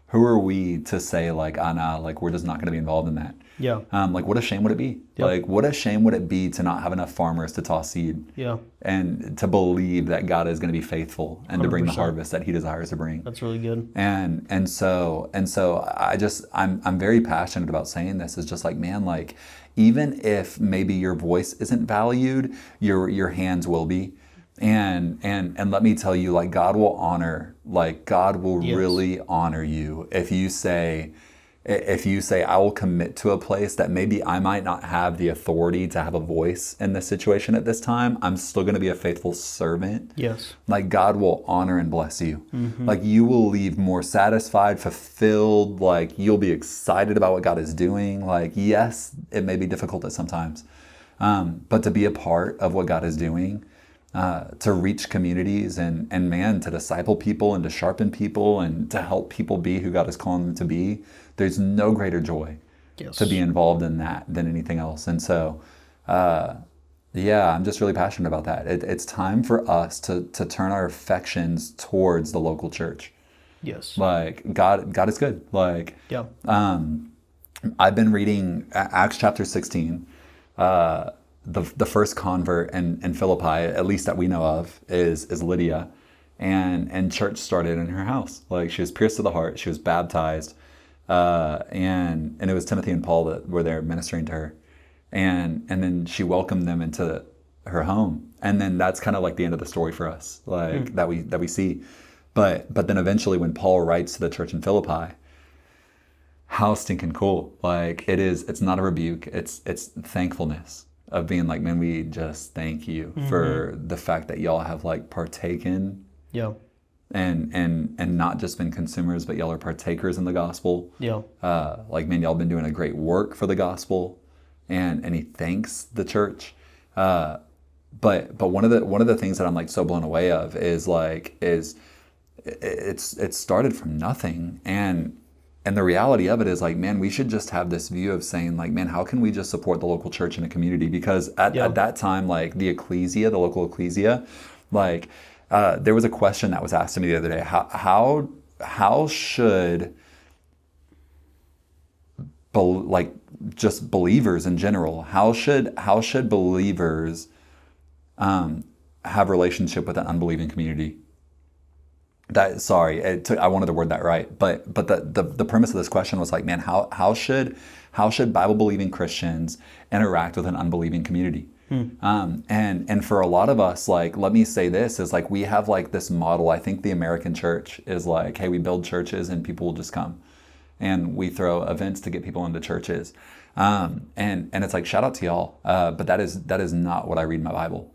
Who are we to say like, nah, like we're just not going to be involved in that? Yeah. Like, what a shame would it be? Yep. Like, what a shame would it be to not have enough farmers to toss seed? Yeah. And to believe that God is going to be faithful and to bring the 100%. harvest that He desires to bring. That's really good. And so I'm very passionate about saying this. Is just like, man, like even if maybe your voice isn't valued, your hands will be. And let me tell you, like God will Yes. really honor you if you say, I will commit to a place that maybe I might not have the authority to have a voice in this situation at this time. I'm still going to be a faithful servant. Yes. Like God will honor and bless you. Like you will leave more satisfied, fulfilled. Like you'll be excited about what God is doing. Like, yes, it may be difficult at sometimes, but to be a part of what God is doing, to reach communities and man, to disciple people and to sharpen people and to help people be who God is calling them to be. There's no greater joy to be involved in that than anything else. And so, I'm just really passionate about that. It's time for us to turn our affections towards the local church. Yes. Like God is good. Like, Yeah. I've been reading Acts chapter 16. The first convert in Philippi, at least that we know of, is Lydia, and church started in her house. Like she was pierced to the heart, she was baptized, and it was Timothy and Paul that were there ministering to her, and then she welcomed them into her home, and then that's kind of like the end of the story for us, like that we see, but then eventually when Paul writes to the church in Philippi, how stinking cool! Like it's not a rebuke, it's thankfulness. Of being like, man, we just thank you for the fact that y'all have like partaken and not just been consumers, but y'all are partakers in the gospel. Yeah. Like, man, y'all been doing a great work for the gospel, and he thanks the church. But one of the things that I'm like so blown away of is it started from nothing, and the reality of it is like, man, we should just have this view of saying like, man, how can we just support the local church in a community? Because at that time, like the local ecclesia, like there was a question that was asked to me the other day. How should like just believers in general, how should believers have relationship with an unbelieving community? I wanted to word that right, but the premise of this question was like, man, how should Bible believing Christians interact with an unbelieving community? And for a lot of us, like, let me say this, is like, we have like this model. I think the American church is like, hey, we build churches and people will just come, and we throw events to get people into churches. And it's like, shout out to y'all. But that is not what I read in my Bible.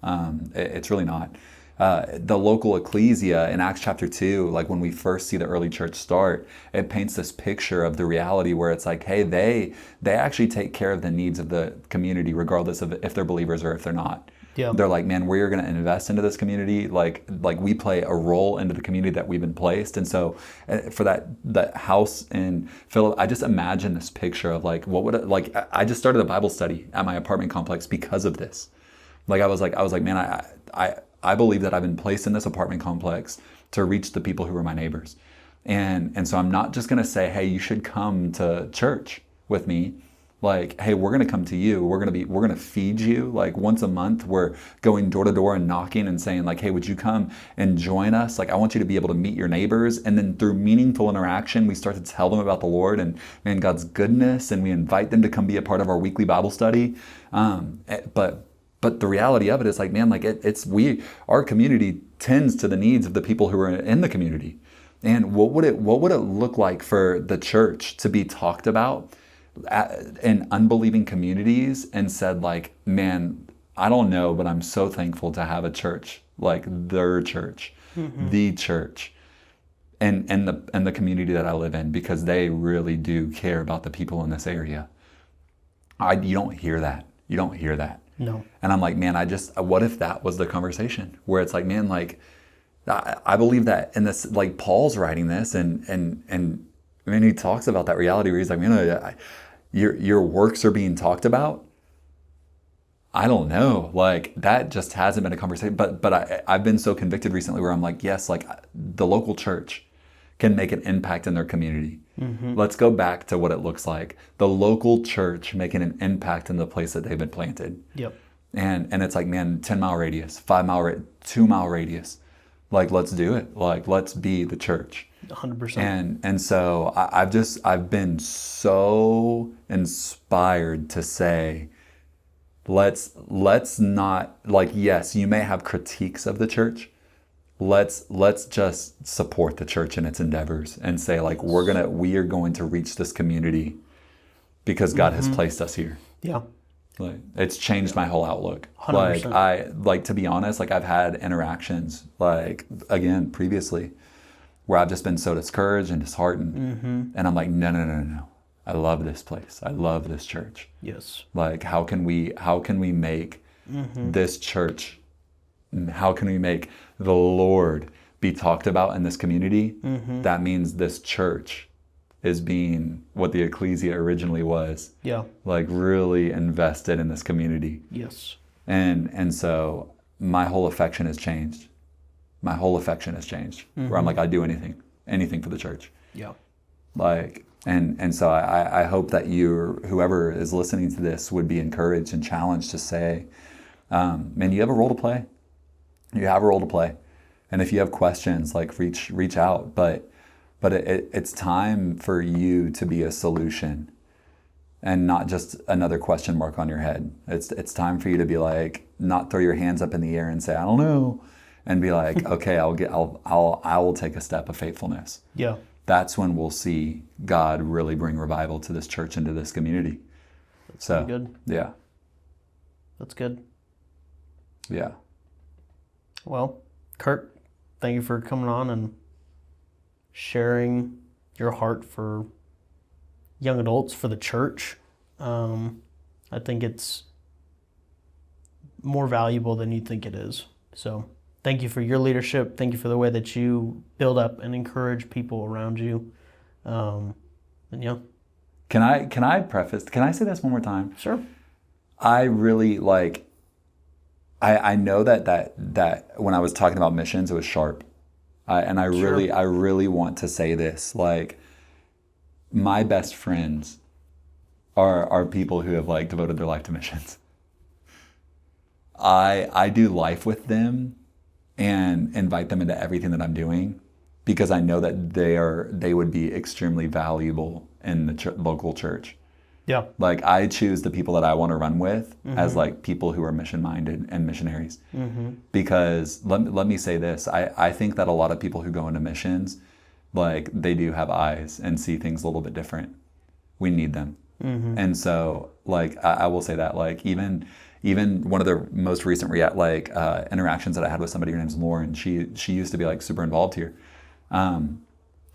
It's really not. The local ecclesia in Acts chapter 2, like when we first see the early church start, it paints this picture of the reality where it's like, hey, they actually take care of the needs of the community, regardless of if they're believers or if they're not. Yeah. They're like, man, we're going to invest into this community. Like we play a role into the community that we've been placed. And so for that house in Philip, I just imagine this picture of like, what would it, like, I just started a Bible study at my apartment complex because of this. Like, I was like, man, I believe that I've been placed in this apartment complex to reach the people who are my neighbors. And so I'm not just going to say, hey, you should come to church with me. Like, hey, we're going to come to you. We're going to feed you. Like once a month, we're going door to door and knocking and saying like, hey, would you come and join us? Like, I want you to be able to meet your neighbors. And then through meaningful interaction, we start to tell them about the Lord and God's goodness. And we invite them to come be a part of our weekly Bible study. But the reality of it is like, man, like our community tends to the needs of the people who are in the community. And what would it look like for the church to be talked about in unbelieving communities and said like, man, I don't know, but I'm so thankful to have a church like their church, the church, and the community that I live in, because they really do care about the people in this area. You don't hear that. You don't hear that. No. And I'm like, man, what if that was the conversation where it's like, man, like, I believe that in this, like Paul's writing this and I mean, he talks about that reality where he's like, man, your works are being talked about. I don't know, like that just hasn't been a conversation, but I've been so convicted recently where I'm like, yes, like the local church can make an impact in their community. Let's go back to what it looks like. The local church making an impact in the place that they've been planted. Yep. And it's like, man, 10-mile radius, 5-mile, 2-mile radius. Like, let's do it. Like, let's be the church. 100%. And so I've been so inspired to say, let's not, like, yes, you may have critiques of the church. Let's just support the church in its endeavors and say like, we are going to reach this community because God has placed us here. Yeah. Like, it's changed my whole outlook. 100%. Like to be honest, like I've had interactions like again previously where I've just been so discouraged and disheartened. And I'm like, no. I love this place. I love this church. Yes. Like, how can we make this church, how can we make the Lord be talked about in this community? That means this church is being what the ecclesia originally was. Yeah. Like really invested in this community. Yes. And so my whole affection has changed. Where I'm like, I'd do anything for the church. Yeah. Like, and so I hope that whoever is listening to this would be encouraged and challenged to say, man, you have a role to play. You have a role to play. And if you have questions, like reach out. But it's time for you to be a solution and not just another question mark on your head. It's time for you to be like, not throw your hands up in the air and say, I don't know, and be like, okay, I will take a step of faithfulness. Yeah. That's when we'll see God really bring revival to this church and to this community. That's good. Yeah. That's good. Yeah. Well, Kurt, thank you for coming on and sharing your heart for young adults, for the church. I think it's more valuable than you think it is. So thank you for your leadership. Thank you for the way that you build up and encourage people around you. And yeah. Can I say this one more time? Sure. I really I know that when I was talking about missions, it was sharp. And I really want to say this, like, my best friends are people who have like devoted their life to missions. I do life with them and invite them into everything that I'm doing because I know that they would be extremely valuable in the local church. Yeah. Like, I choose the people that I want to run with as like people who are mission minded and missionaries. Because let me say this, I think that a lot of people who go into missions, like, they do have eyes and see things a little bit different. We need them. And so, like, I will say that, like, even one of the most recent interactions that I had with somebody, her name's Lauren, she used to be like super involved here.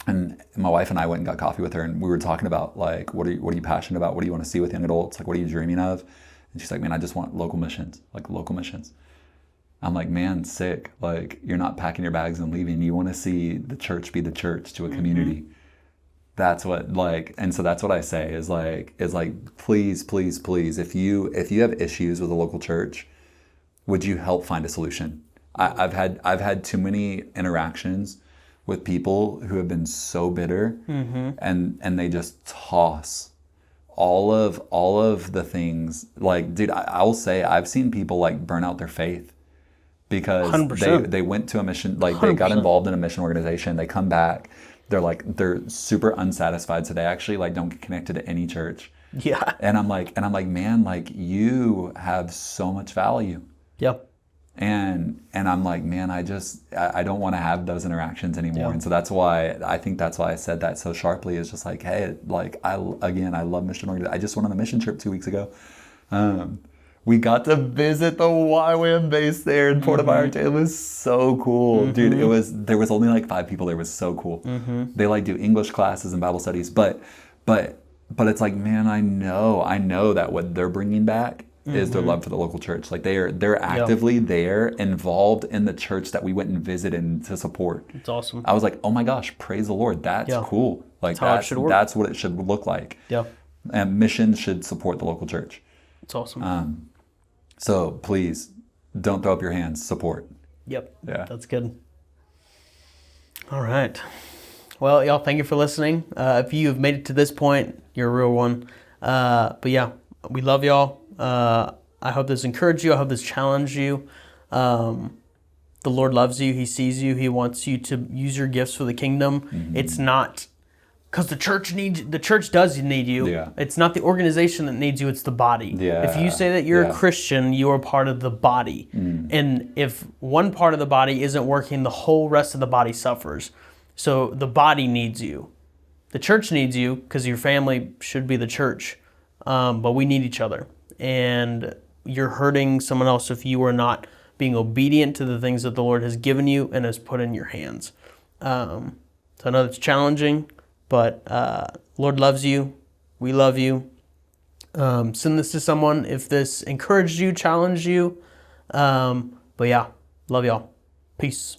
And my wife and I went and got coffee with her, and we were talking about, like, what are you passionate about? What do you want to see with young adults? Like, what are you dreaming of? And she's like, man, I just want local missions, like local missions. I'm like, man, sick. Like, you're not packing your bags and leaving. You want to see the church be the church to a community. That's what, like, and so that's what I say is like, please, please, please, if you have issues with a local church, would you help find a solution? I've had too many interactions with people who have been so bitter and they just toss all of the things. Like, dude, I will say I've seen people like burn out their faith because 100%. they went to a mission, like 100%. They got involved in a mission organization, they come back, they're super unsatisfied, so they actually like don't get connected to any church. Yeah. And I'm like, man, like, you have so much value. Yep. And I'm like, man, I don't want to have those interactions anymore. Yeah. And so that's why I said that so sharply, is just like, hey, like, I love mission organization. I just went on a mission trip 2 weeks ago. We got to visit the YWAM base there in Puerto Vallarta. It was so cool, dude. There was only like 5 people there. It was so cool. They like do English classes and Bible studies, but it's like, man, I know that what they're bringing back is their love for the local church. Like, they're actively there, involved in the church that we went and visited to support. It's awesome. I was like, oh my gosh, praise the Lord. That's cool. Like, that's what it should look like. Yeah. And missions should support the local church. It's awesome. So please don't throw up your hands. Support. Yep. Yeah. That's good. All right. Well, y'all, thank you for listening. If you have made it to this point, you're a real one. But yeah, we love y'all. I hope this encouraged you. I hope this challenged you. The Lord loves you. He sees you. He wants you to use your gifts for the kingdom. It's not because the church does need you. Yeah. It's not the organization that needs you. It's the body. Yeah. If you say that you're a Christian, you are part of the body. And if one part of the body isn't working, the whole rest of the body suffers. So the body needs you. The church needs you because your family should be the church. But we need each other. And you're hurting someone else if you are not being obedient to the things that the Lord has given you and has put in your hands. So I know it's challenging, but Lord loves you. We love you. Send this to someone if this encouraged you, challenged you. But yeah, love y'all. Peace.